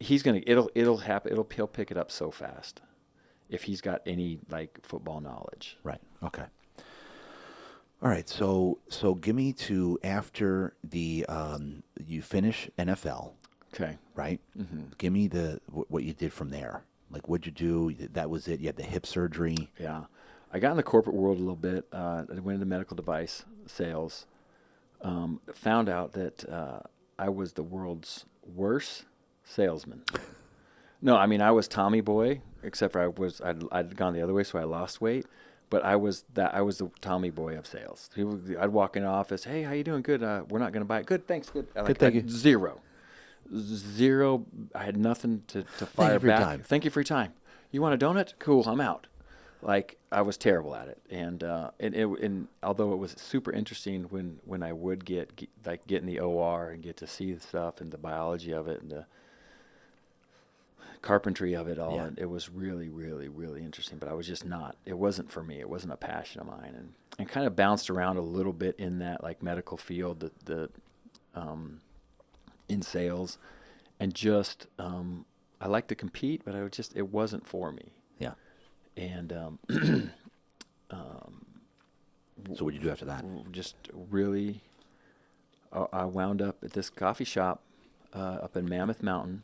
it'll happen. He'll pick it up so fast if he's got any like football knowledge. Right. Okay. All right. So give me to after the you finish NFL. Okay. Right. Mm-hmm. Give me what you did from there. Like, what'd you do? That was it. You had the hip surgery. Yeah. I got in the corporate world a little bit. I went into medical device sales. Found out that I was the world's worst salesman. No, I mean, I was Tommy Boy, except for I'd gone the other way, so I lost weight. But I was the Tommy Boy of sales. I'd walk in the office, hey, how you doing? Good. We're not going to buy it. Good, thanks. Good. Good, thank you. Zero. I had nothing to fire back. Thank you for your time. You want a donut? Cool, I'm out. Like, I was terrible at it. And although it was super interesting when I would get in the OR and get to see the stuff and the biology of it and the carpentry of it all, Yeah. it was really, really, really interesting. But I was just not. It wasn't for me. It wasn't a passion of mine. And kind of bounced around a little bit in that like medical field, in sales, and just I like to compete, but it wasn't for me. Yeah. And So what'd you do after that? just really, I wound up at this coffee shop up in Mammoth Mountain,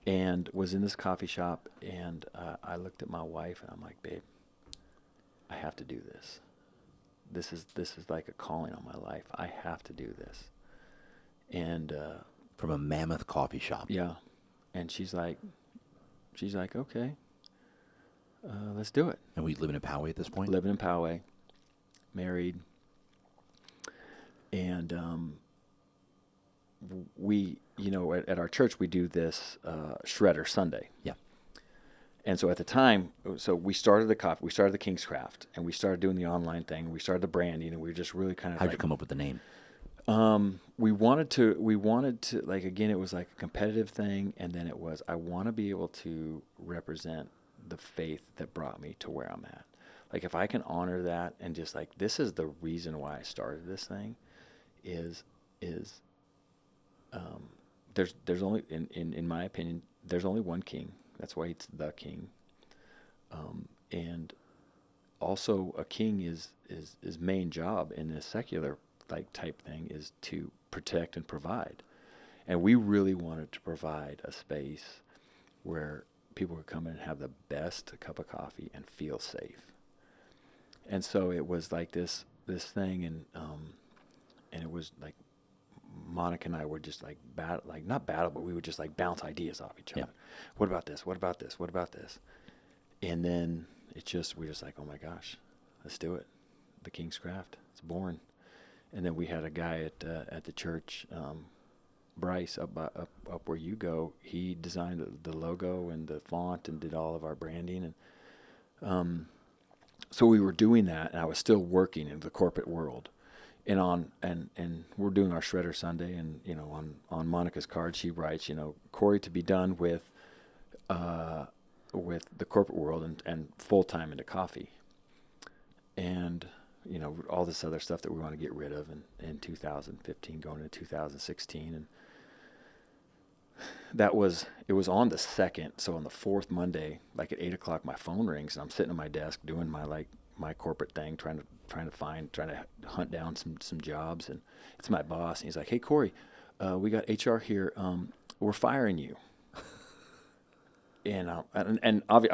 and was in this coffee shop, and I looked at my wife, and I'm like, babe, I have to do this. This is like a calling on my life. I have to do this. And From a Mammoth coffee shop. yeah, and she's like, okay, let's do it. And we living in Poway at this point? Living in Poway, married, and we, at our church we do this Shredder Sunday. Yeah. And so at the time, we started the King's Craft, and we started doing the online thing. We started the branding, and we were just really kind of. How'd you come up with the name? We wanted to like, again, it was like a competitive thing, and then it was, I want to be able to represent the faith that brought me to where I'm at. Like, if I can honor that and just like, this is the reason why I started this thing, is there's only, in my opinion, there's only one king. That's why it's the king. And also a king is main job in a secular like type thing is to protect and provide. And we really wanted to provide a space where people could come in and have the best cup of coffee and feel safe. And so it was like this thing, and it was like Monica and I were just like not battle, but we would just like bounce ideas off each other. Yeah. What about this? What about this? What about this? And then we're just like, oh my gosh, let's do it. The King's Craft. It's born. And then we had a guy at the church, Bryce, up where you go. He designed the logo and the font and did all of our branding, and so we were doing that. And I was still working in the corporate world, and we're doing our Shredder Sunday, and on Monica's card she writes, Cory to be done with the corporate world and full time into coffee, and. All this other stuff that we want to get rid of in 2015, going into 2016. And it was on the 2nd. So on the 4th Monday, like at 8:00, my phone rings, and I'm sitting at my desk doing my corporate thing, trying to hunt down some jobs. And it's my boss, and he's like, hey, Cory, we got HR here. We're firing you. And I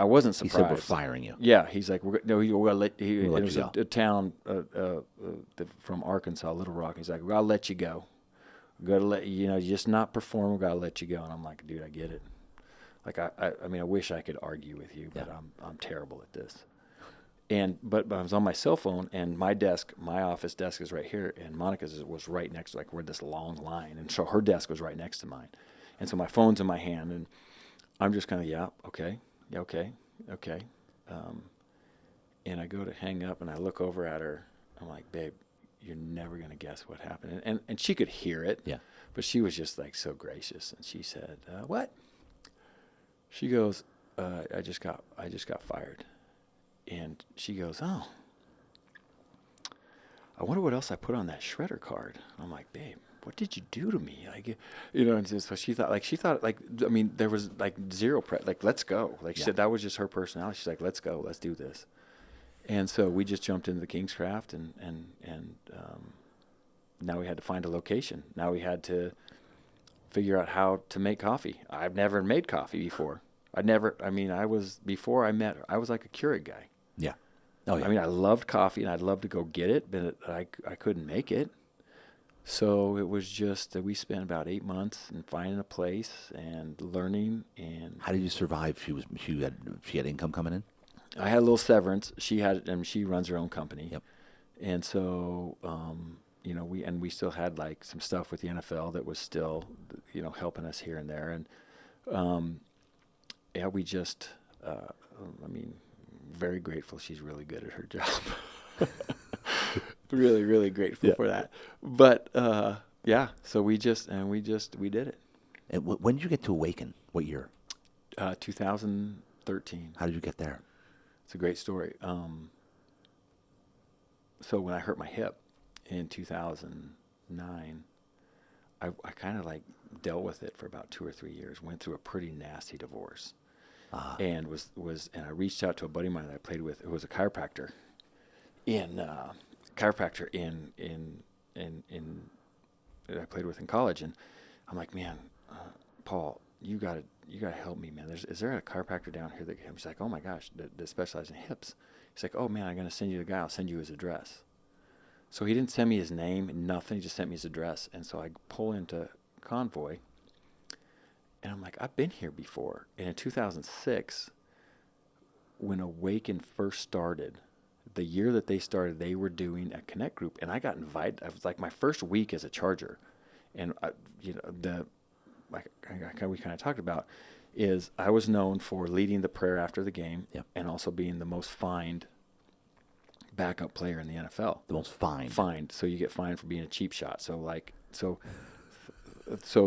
wasn't surprised. He said, we're firing you. Yeah, he's like, we're gonna let you. We'll let It was you go. a town from Arkansas, Little Rock. He's like, we gotta let you go. We gotta let you just not perform. We gotta let you go. And I'm like, dude, I get it. Like, I mean, I wish I could argue with you, but yeah. I'm terrible at this. But I was on my cell phone, and my office desk is right here, and Monica's was right next to, like, we're this long line, and so her desk was right next to mine. And so my phone's in my hand, and I'm just kind of, yeah, okay, yeah, okay, okay. And I go to hang up, and I look over at her. I'm like, babe, you're never going to guess what happened. And she could hear it, Yeah. but she was just like so gracious. And she said, what? She goes, I just got fired. And she goes, oh, I wonder what else I put on that shredder card. I'm like, babe, what did you do to me? Like, and so she thought, I mean, there was like zero like, let's go. Like, she said that was just her personality. She's like, let's go, let's do this. And so we just jumped into the King's Craft, and now we had to find a location. Now we had to figure out how to make coffee. I've never made coffee before. Before I met her, I was like a Keurig guy. Yeah. Oh, yeah. I mean, I loved coffee, and I'd love to go get it, but I couldn't make it. So it was just that we spent about 8 months in finding a place and learning. And How did you survive? She had income coming in? I had a little severance. She runs her own company. Yep. And so, we still had like some stuff with the NFL that was still, helping us here and there. And, we just, very grateful. She's really good at her job. Really, really grateful for that. But, so we did it. And when did you get to Awaken? What year? 2013. How did you get there? It's a great story. So when I hurt my hip in 2009, I kind of like dealt with it for about 2 or 3 years. Went through a pretty nasty divorce, and I reached out to a buddy of mine that I played with, who was a chiropractor, in that I played with in college, and I'm like, man, Paul, you gotta help me, man. Is there a chiropractor down here that? He's like, oh my gosh, that specializes in hips. He's like, oh man, I'm gonna send you the guy. I'll send you his address. So he didn't send me his name, nothing. He just sent me his address. And so I pull into Convoy, and I'm like, I've been here before. And in 2006, when Awaken first started, the year that they started, they were doing a Connect group, and I got invited. I was like my first week as a Charger, and we kind of talked about is I was known for leading the prayer after the game, and also being the most fined backup player in the NFL. The most fined. Fined. So you get fined for being a cheap shot. So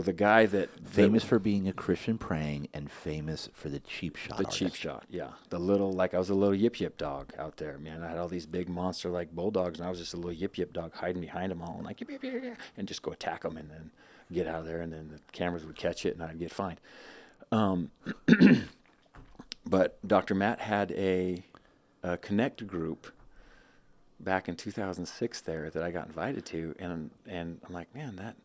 the guy that famous for being a Christian praying and famous for the cheap shot. The cheap shot, yeah. I was a little yip yip dog out there, man. I had all these big monster like bulldogs, and I was just a little yip yip dog hiding behind them all, and like yip yip yip, yip, and just go attack them, and then get out of there, and then the cameras would catch it, and I'd get fined. But Dr. Matt had a Connect group back in 2006 there that I got invited to, and I'm like, man,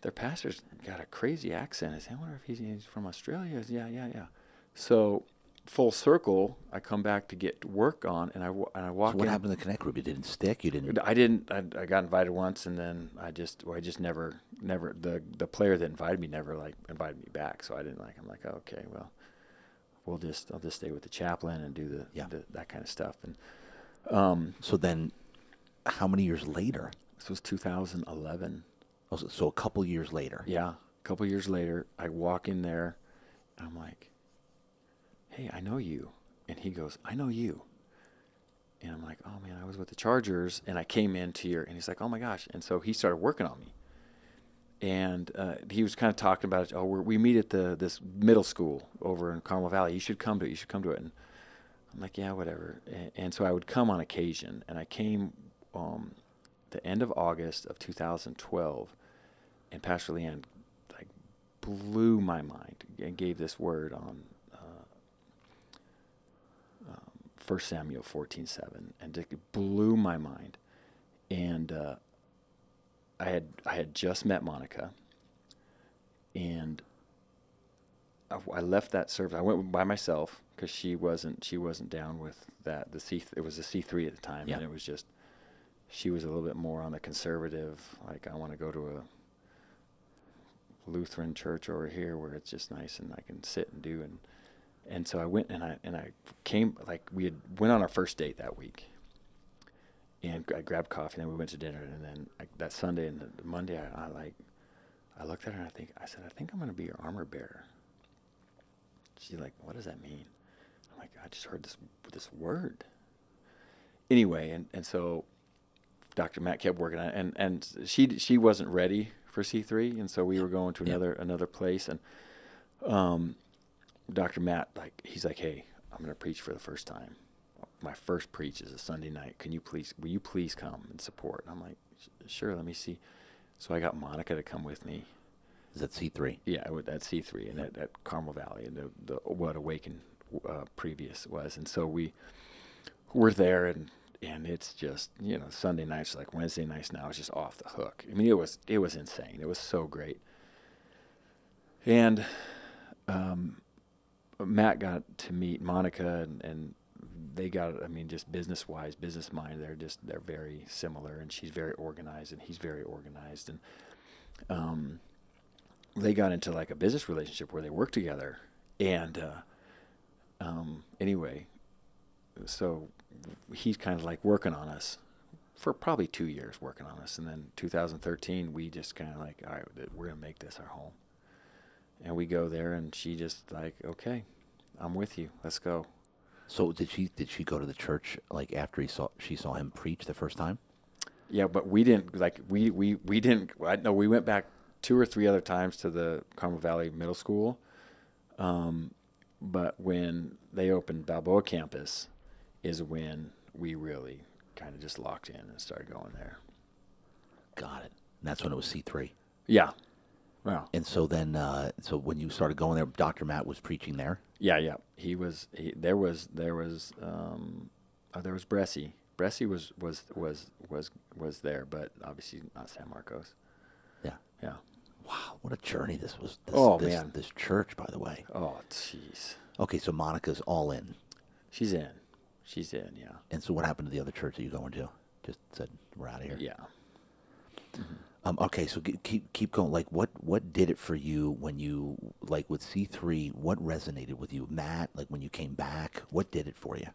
their pastor's got a crazy accent. I said, I wonder if he's from Australia. Yeah. So full circle, I come back to get work on, and I walk in. So what happened to the Connect group? It didn't stick? You didn't? I didn't. I got invited once, and then I just never, the player that invited me never like invited me back. So I didn't like, I'm like, oh, okay, well, I'll just stay with the chaplain and do that kind of stuff. And so then how many years later? This was 2011. So a couple years later. Yeah, a couple years later, I walk in there, and I'm like, hey, I know you. And he goes, I know you. And I'm like, oh, man, I was with the Chargers, and I came into your, and he's like, oh, my gosh. And so he started working on me. And he was kind of talking about it. Oh, we meet at this middle school over in Carmel Valley. You should come to it. And I'm like, yeah, whatever. And so I would come on occasion, and I came the end of August of 2012, and Pastor Leanne like blew my mind and gave this word on 1 Samuel 14:7, and it blew my mind. And I had just met Monica, and I left that service. I went by myself because she wasn't down with that. It was a C3 at the time, and it was just, she was a little bit more on the conservative. Like, I want to go to a Lutheran church over here where it's just nice and I can sit and do. And so I went, and I came, like, went on our first date that week, and I grabbed coffee, and then we went to dinner, and then that Sunday and the Monday I I looked at her and I said, I think I'm going to be your armor bearer. She's like, what does that mean? I'm like, I just heard this word. Anyway, and so Dr. Matt kept working on it, and she wasn't ready for C3, and so we were going to another place, and Dr. Matt, like, he's like, hey, I'm going to preach for the first time. My first preach is a Sunday night. Will you please come and support? And I'm like, sure, let me see. So I got Monica to come with me. Is that C3? Yeah, at C3 and at Carmel Valley, and the what Awaken previous was. And so we were there, and it's just, Sunday nights, like Wednesday nights now, is just off the hook. I mean, it was insane. It was so great. And Matt got to meet Monica, and they got, just business-wise, business mind, they're very similar, and she's very organized, and he's very organized. And they got into like a business relationship where they work together. And anyway, so he's kind of like working on us for probably 2 years, working on us. And then 2013, we just kind of like, all right, we're going to make this our home. And we go there, and she just like, okay, I'm with you. Let's go. So did she go to the church like after she saw him preach the first time? Yeah, but we didn't like we didn't. No, we went back 2 or 3 other times to the Carmel Valley Middle School. But when they opened Balboa campus is when we really kind of just locked in and started going there. Got it. And that's when it was C3. Yeah. Wow. And so then, so when you started going there, Dr. Matt was preaching there? Yeah. There was Bressie. Bressie was there, but obviously not San Marcos. Yeah. Yeah. Wow, what a journey this was. Man. This church, by the way. Oh, jeez. Okay, so Monica's all in. She's in, yeah. And so what happened to the other church that you going to? Just said, we're out of here. Yeah. Okay, so keep going. Like, what did it for you when you, like with C3, what resonated with you? Matt, like when you came back, what did it for you?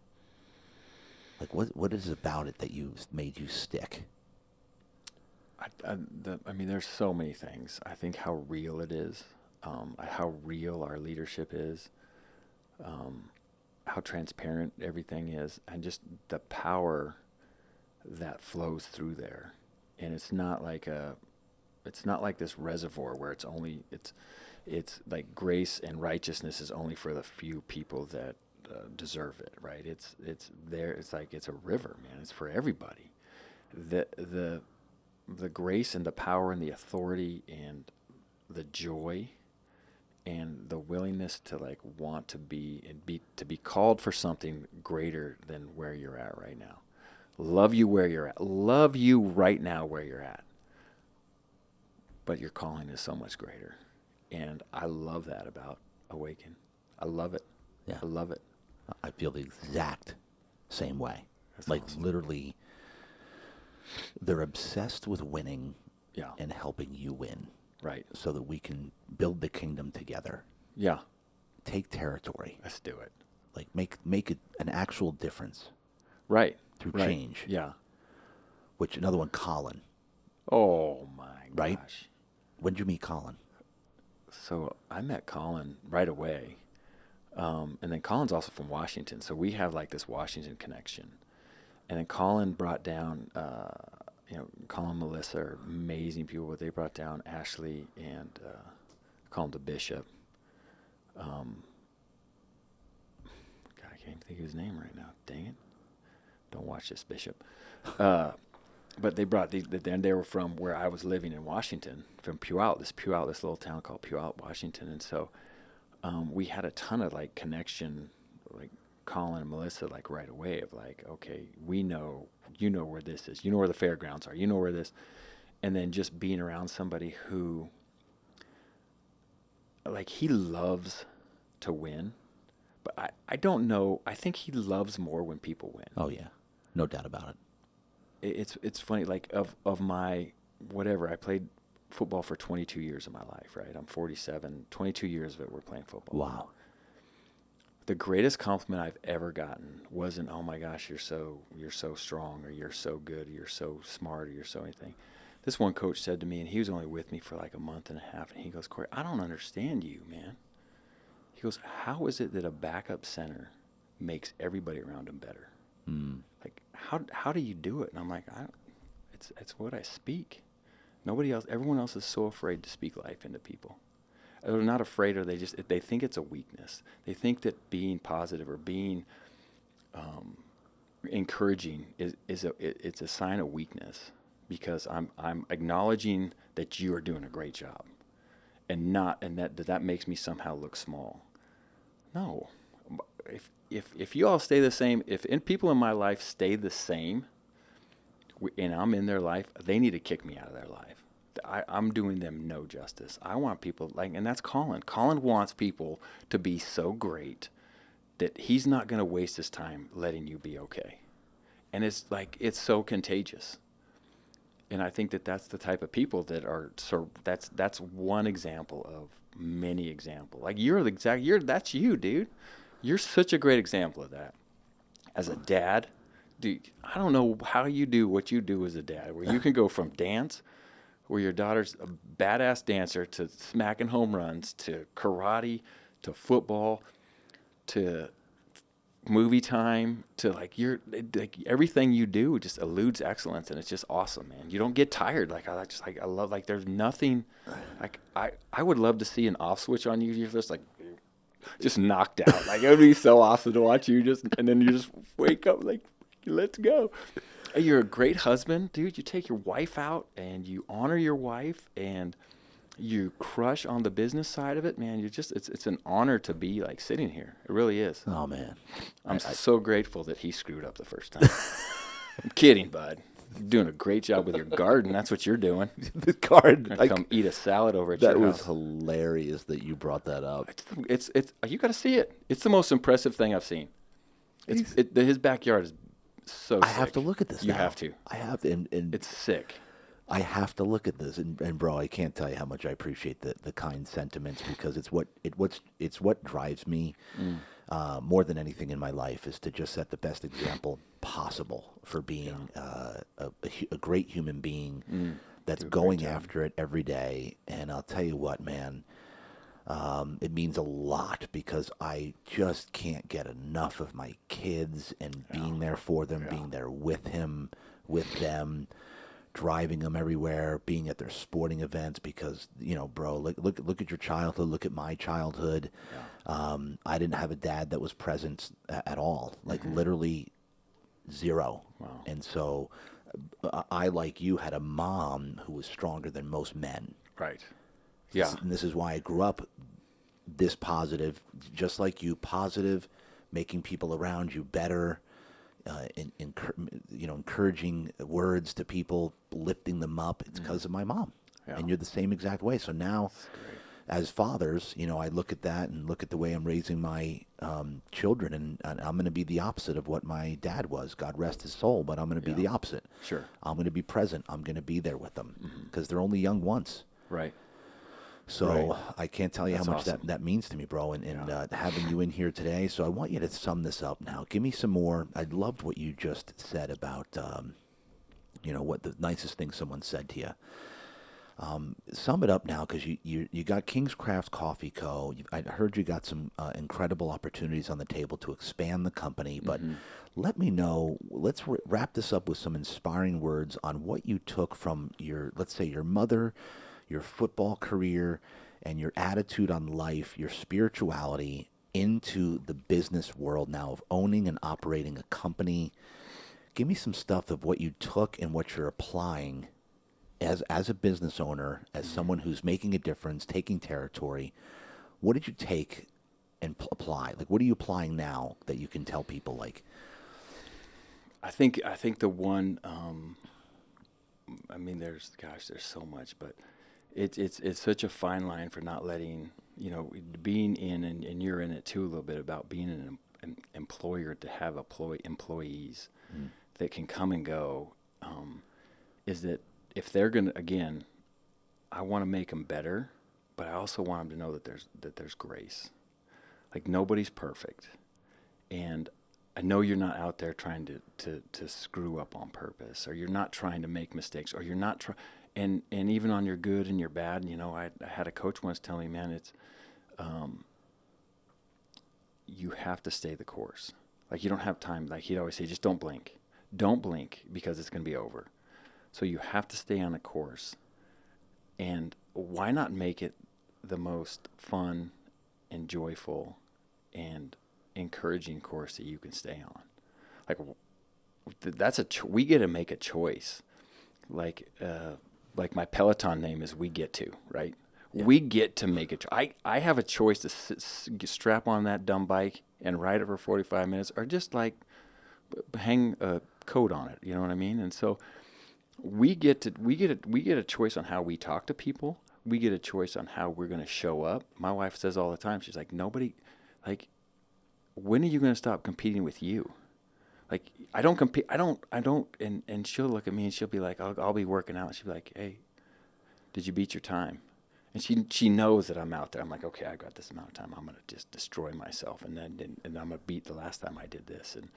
Like, what is it about it that made you stick? There's so many things. I think how real it is, how real our leadership is, how transparent everything is, and just the power that flows through there. And it's not like this reservoir where it's like grace and righteousness is only for the few people that deserve it, right? It's there. It's like it's a river, man. It's for everybody. The grace and the power and the authority and the joy and the willingness to like want to be called for something greater than where you're at right now. Love you where you're at. Love you right now where you're at. But your calling is so much greater. And I love that about Awaken. I love it. Yeah. I love it. I feel the exact same way. That's like awesome. Literally, they're obsessed with winning Yeah. and helping you win. Right. So that we can build the kingdom together. Yeah. Take territory. Let's do it. Like make it an actual difference. Right. Through right. change. Yeah. Which another one, Colin. Oh my Right? gosh. When did you meet Colin? So I met Colin right away. And then Colin's also from Washington. So we have like this Washington connection. And then Colin brought down, Colin and Melissa are amazing people, but they brought down Ashley and call him the bishop. God, I can't even think of his name right now. Dang it. Don't watch this, Bishop. But they brought they were from where I was living in Washington, from Puyallup, this little town called Puyallup, Washington. And so we had a ton of like connection, like Colin and Melissa, like right away of like, okay, we know, you know where this is, you know where the fairgrounds are, you know where this, and then just being around somebody who, like, he loves to win, but I don't know, I think he loves more when people win. Oh yeah, no doubt about it. It's funny, like of my whatever, I played football for 22 years of my life, right? I'm 47, 22 years of it we're playing football. Wow. The greatest compliment I've ever gotten wasn't, oh my gosh, you're so strong, or you're so good, or you're so smart, or you're so anything. This one coach said to me, and he was only with me for like a month and a half, and he goes, Cory, I don't understand you, man. He goes, how is it that a backup center makes everybody around him better? Like, how do you do it? And I'm like, it's what I speak. Nobody else, everyone else is so afraid to speak life into people. They're not afraid, or they think it's a weakness. They think that being positive or being encouraging it's a sign of weakness, because I'm acknowledging that you are doing a great job, and that makes me somehow look small. No, if you all stay the same, if people in my life stay the same, and I'm in their life, they need to kick me out of their life. I'm doing them no justice. I want people and that's Colin. Colin wants people to be so great that he's not going to waste his time letting you be okay. And it's so contagious. And I think that's the type of people that are, so that's one example of many examples. Like that's you, dude. You're such a great example of that. As a dad, dude, I don't know how you do what you do as a dad, where you can go from dance, where your daughter's a badass dancer, to smacking home runs, to karate, to football, to movie time, to everything you do just eludes excellence, and it's just awesome, man. You don't get tired. I love, there's nothing, I would love to see an off switch on you. You're just knocked out. It would be so awesome to watch you and then you just wake up let's go. You're a great husband, dude. You take your wife out and you honor your wife, and you crush on the business side of it, man. It's an honor to be sitting here. It really is. Oh man, I'm so grateful that he screwed up the first time. I'm kidding, bud. You're doing a great job with your garden. That's what you're doing. The garden. Come eat a salad over at your house. That was hilarious that you brought that up. It's you got to see it. It's the most impressive thing I've seen. His backyard is so sick. I have to look at this. You now. have to. I have to. And it's sick. I have to look at this, and bro, I can't tell you how much I appreciate the kind sentiments, because it's what drives me more than anything in my life, is to just set the best example possible for being a great human being that's going after it every day. And I'll tell you what, man, it means a lot, because I just can't get enough of my kids and being there for them, being there with them, driving them everywhere, being at their sporting events, because, bro, look at your childhood, look at my childhood. I didn't have a dad that was present at all, literally zero. Wow. And so I, like you, had a mom who was stronger than most men. Right. Yeah. And this is why I grew up this positive, just like you, positive, making people around you better, encouraging words to people, lifting them up. It's because of my mom. Yeah. And you're the same exact way. So now, as fathers, I look at that and look at the way I'm raising my children, and I'm going to be the opposite of what my dad was. God rest his soul, but I'm going to be the opposite. Sure. I'm going to be present. I'm going to be there with them, because they're only young once. Right. So I can't tell you how much that means to me, bro, and having you in here today. So I want you to sum this up now. Give me some more. I loved what you just said about, what the nicest thing someone said to you. Sum it up now, because you got King's Craft Coffee Co. I heard you got some incredible opportunities on the table to expand the company, but let me know, let's wrap this up with some inspiring words on what you took from let's say your mother, your football career, and your attitude on life, your spirituality, into the business world now of owning and operating a company. Give me some stuff of what you took and what you're applying as a business owner, as someone who's making a difference, taking territory. What did you take and apply? What are you applying now that you can tell people? I think the one, there's so much, but it's such a fine line for not letting, being in, and you're in it too a little bit, about being an employer, to have employees that can come and go, is that if they're going to, again, I want to make them better, but I also want them to know that there's grace. Nobody's perfect. And I know you're not out there trying to screw up on purpose, or you're not trying to make mistakes, or you're not and even on your good and your bad, I had a coach once tell me, man, it's you have to stay the course. Like, you don't have time. Like, he'd always say, just don't blink. Don't blink, because it's going to be over. So you have to stay on a course. And why not make it the most fun and joyful and encouraging course that you can stay on? Like, we get to make a choice. Like my Peloton name is We Get To, right? Yeah. We get to make it. I have a choice to strap on that dumb bike and ride it for 45 minutes, or just like hang a coat on it. You know what I mean? And so we get a choice on how we talk to people. We get a choice on how we're going to show up. My wife says all the time, she's like, nobody, like, when are you going to stop competing with you? Like, I don't compete. I don't. And she'll look at me and she'll be like, I'll be working out. And she'll be like, hey, did you beat your time? And she knows that I'm out there. I'm like, okay, I've got this amount of time. I'm going to just destroy myself. And then I'm going to beat the last time I did this. And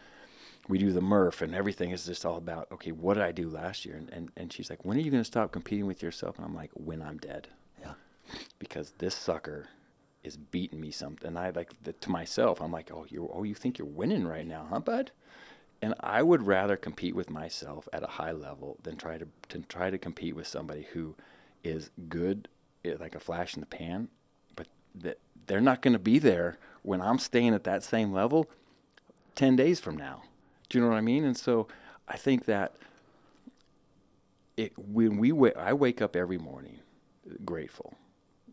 we do the Murph, and everything is just all about, okay, what did I do last year? And she's like, when are you going to stop competing with yourself? And I'm like, when I'm dead. Yeah. Because this sucker is beating me something. And I to myself, I'm like, you think you're winning right now, huh, bud? And I would rather compete with myself at a high level than try to compete with somebody who is good, like a flash in the pan, but that they're not going to be there when I'm staying at that same level 10 days from now. Do you know what I mean? And so I think that I wake up every morning grateful.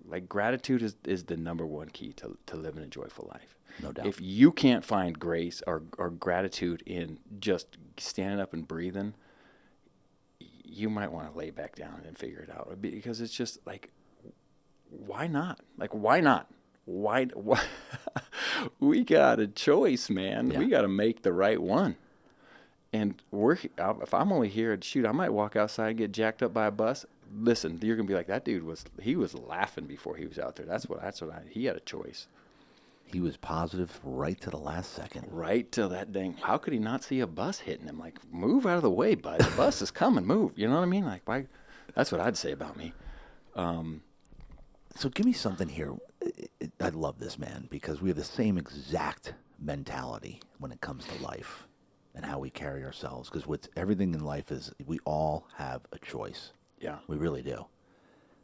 Like, gratitude is the number one key to living a joyful life. No doubt. If you can't find grace or gratitude in just standing up and breathing, you might want to lay back down and figure it out, because it's just like, why not? Like, why not? Why? We got a choice, man. Yeah. We got to make the right one. And if I'm only here, shoot, I might walk outside and get jacked up by a bus. Listen, you're gonna be like, that dude was laughing before he was out there. He had a choice. He was positive right to the last second. Right till that dang. How could he not see a bus hitting him? Like, move out of the way, bud. The bus is coming. Move. You know what I mean? Like, why? That's what I'd say about me. So give me something here. I love this, man, because we have the same exact mentality when it comes to life and how we carry ourselves. Because everything in life is, we all have a choice. Yeah. We really do.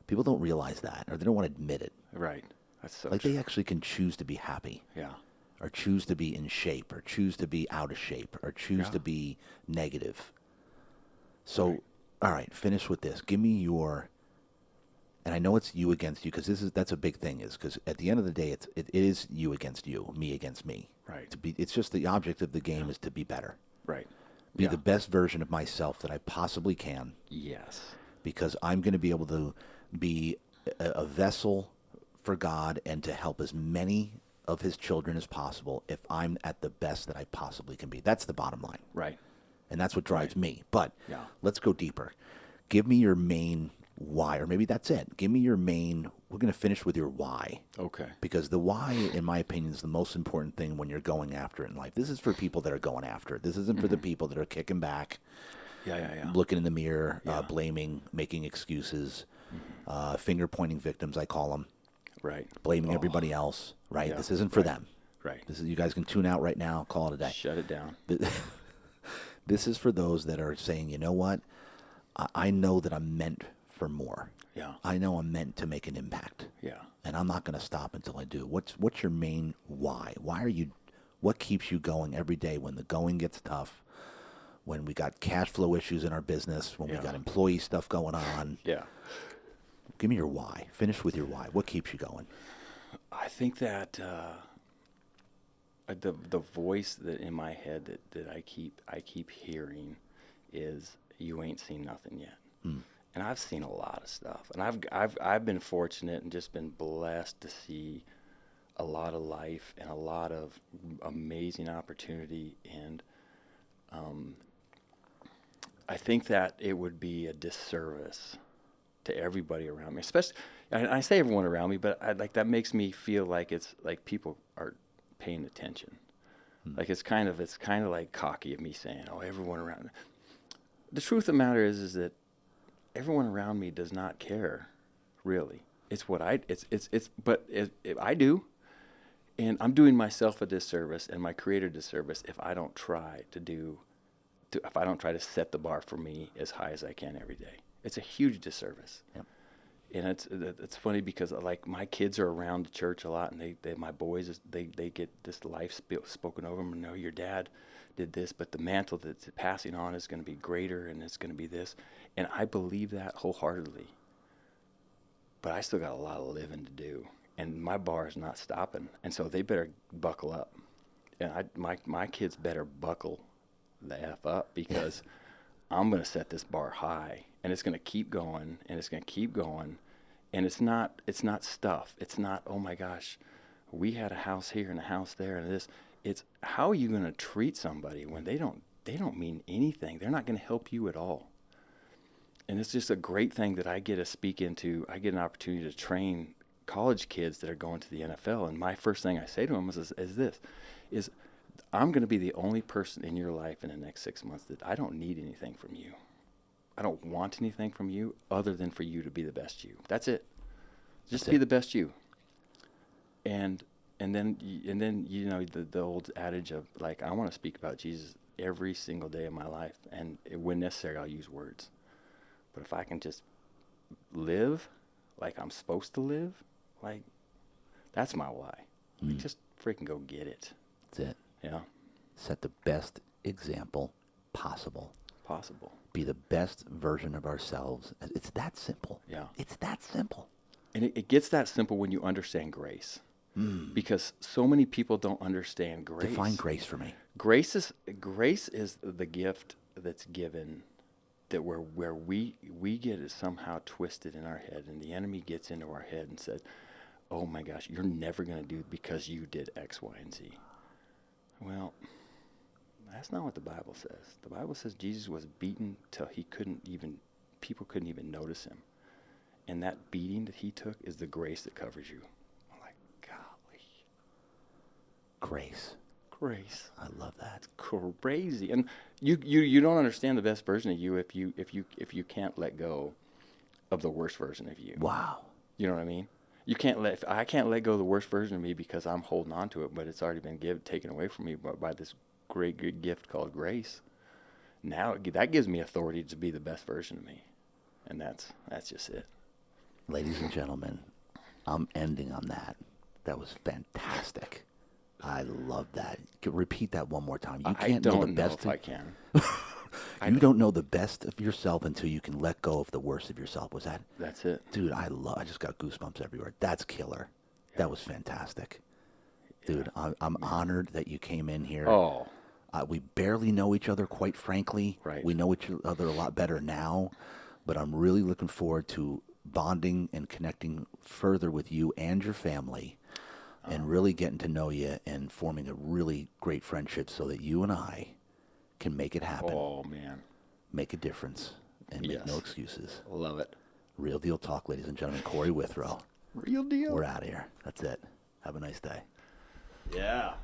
People don't realize that, or they don't want to admit it. Right. That's so like true. They actually can choose to be happy. Yeah. Or choose to be in shape, or choose to be out of shape, or choose to be negative. So, all right, finish with this. Give me your, and I know it's you against you, because that's a big thing, is because at the end of the day, it is you against you, me against me. Right. It's just the object of the game is to be better. Right. Be the best version of myself that I possibly can. Yes. Because I'm going to be able to be a vessel for God and to help as many of his children as possible if I'm at the best that I possibly can be. That's the bottom line. Right. And that's what drives me. But Yeah. let's go deeper. Give me your main why, or maybe that's it. Give me your main, we're going to finish with your why. Okay. Because the why, in my opinion, is the most important thing when you're going after it in life. This is for people that are going after it. This isn't for the people that are kicking back, looking in the mirror, blaming, making excuses, finger pointing victims, I call them. Right. Blaming everybody else, right? Yeah. This isn't for them. Right. You guys can tune out right now, call it a day. Shut it down. This is for those that are saying, you know what? I know that I'm meant for more. Yeah. I know I'm meant to make an impact. Yeah. And I'm not going to stop until I do. What's your main why? What keeps you going every day when the going gets tough, when we got cash flow issues in our business, when we got employee stuff going on? Yeah. Give me your why. Finish with your why. What keeps you going? I think that the voice that in my head that I keep hearing is, you ain't seen nothing yet. And I've seen a lot of stuff, and I've been fortunate and just been blessed to see a lot of life and a lot of amazing opportunity. And I think that it would be a disservice to everybody around me, especially, and I say everyone around me, but that makes me feel like it's like people are paying attention. Like it's kind of like cocky of me saying, oh, everyone around me. The truth of the matter is that everyone around me does not care, really. It's what but if I do, and I'm doing myself a disservice and my creator disservice if I don't try if I don't try to set the bar for me as high as I can every day. It's a huge disservice. Yep. And it's funny because like my kids are around the church a lot, and my boys they get this life spoken over them. And know your dad did this, but the mantle that's passing on is going to be greater, and it's going to be this. And I believe that wholeheartedly. But I still got a lot of living to do, and my bar is not stopping. And so they better buckle up, and my kids better buckle the F up, because I'm going to set this bar high, and it's going to keep going, and it's going to keep going. And it's not stuff. It's not, oh my gosh, we had a house here and a house there and this. It's how are you going to treat somebody when they don't mean anything. They're not going to help you at all. And it's just a great thing that I get to speak into. I get an opportunity to train college kids that are going to the NFL. And my first thing I say to them is I'm going to be the only person in your life in the next 6 months that I don't need anything from you. I don't want anything from you other than for you to be the best you. That's it. Just be the best you. And then you know the old adage of like, I want to speak about Jesus every single day of my life, and when necessary I'll use words. But if I can just live like I'm supposed to live, like that's my why. Like, just freaking go get it. That's it. Yeah. Set the best example possible. Be the best version of ourselves. It's that simple. Yeah. It's that simple. And it gets that simple when you understand grace. Because so many people don't understand grace. Define grace for me. Grace is the gift that's given, that where we get it somehow twisted in our head, and the enemy gets into our head and says, oh my gosh, you're never going to do it because you did X, Y, and Z. Well, that's not what the Bible says. The Bible says Jesus was beaten till people couldn't even notice him. And that beating that he took is the grace that covers you. I'm like, golly. Grace. I love that. Crazy. And you don't understand the best version of you if you can't let go of the worst version of you. Wow. You know what I mean? I can't let go of the worst version of me because I'm holding on to it, but it's already been taken away from me by this great good gift called grace. Now that gives me authority to be the best version of me, and that's just it. Ladies and gentlemen, I'm ending on that. That was fantastic. I love that. Repeat that one more time. You can't know the best. If I can. You don't know the best of yourself until you can let go of the worst of yourself. Was that? That's it. Dude, I just got goosebumps everywhere. That's killer. Yeah. That was fantastic. Dude, I'm honored that you came in here. Oh. We barely know each other, quite frankly. Right. We know each other a lot better now, but I'm really looking forward to bonding and connecting further with you and your family, and really getting to know you and forming a really great friendship so that you and I can make it happen. Oh, man. Make a difference and make no excuses. Love it. Real Deal Talk, ladies and gentlemen. Cory Withrow. Real deal. We're out of here. That's it. Have a nice day. Yeah.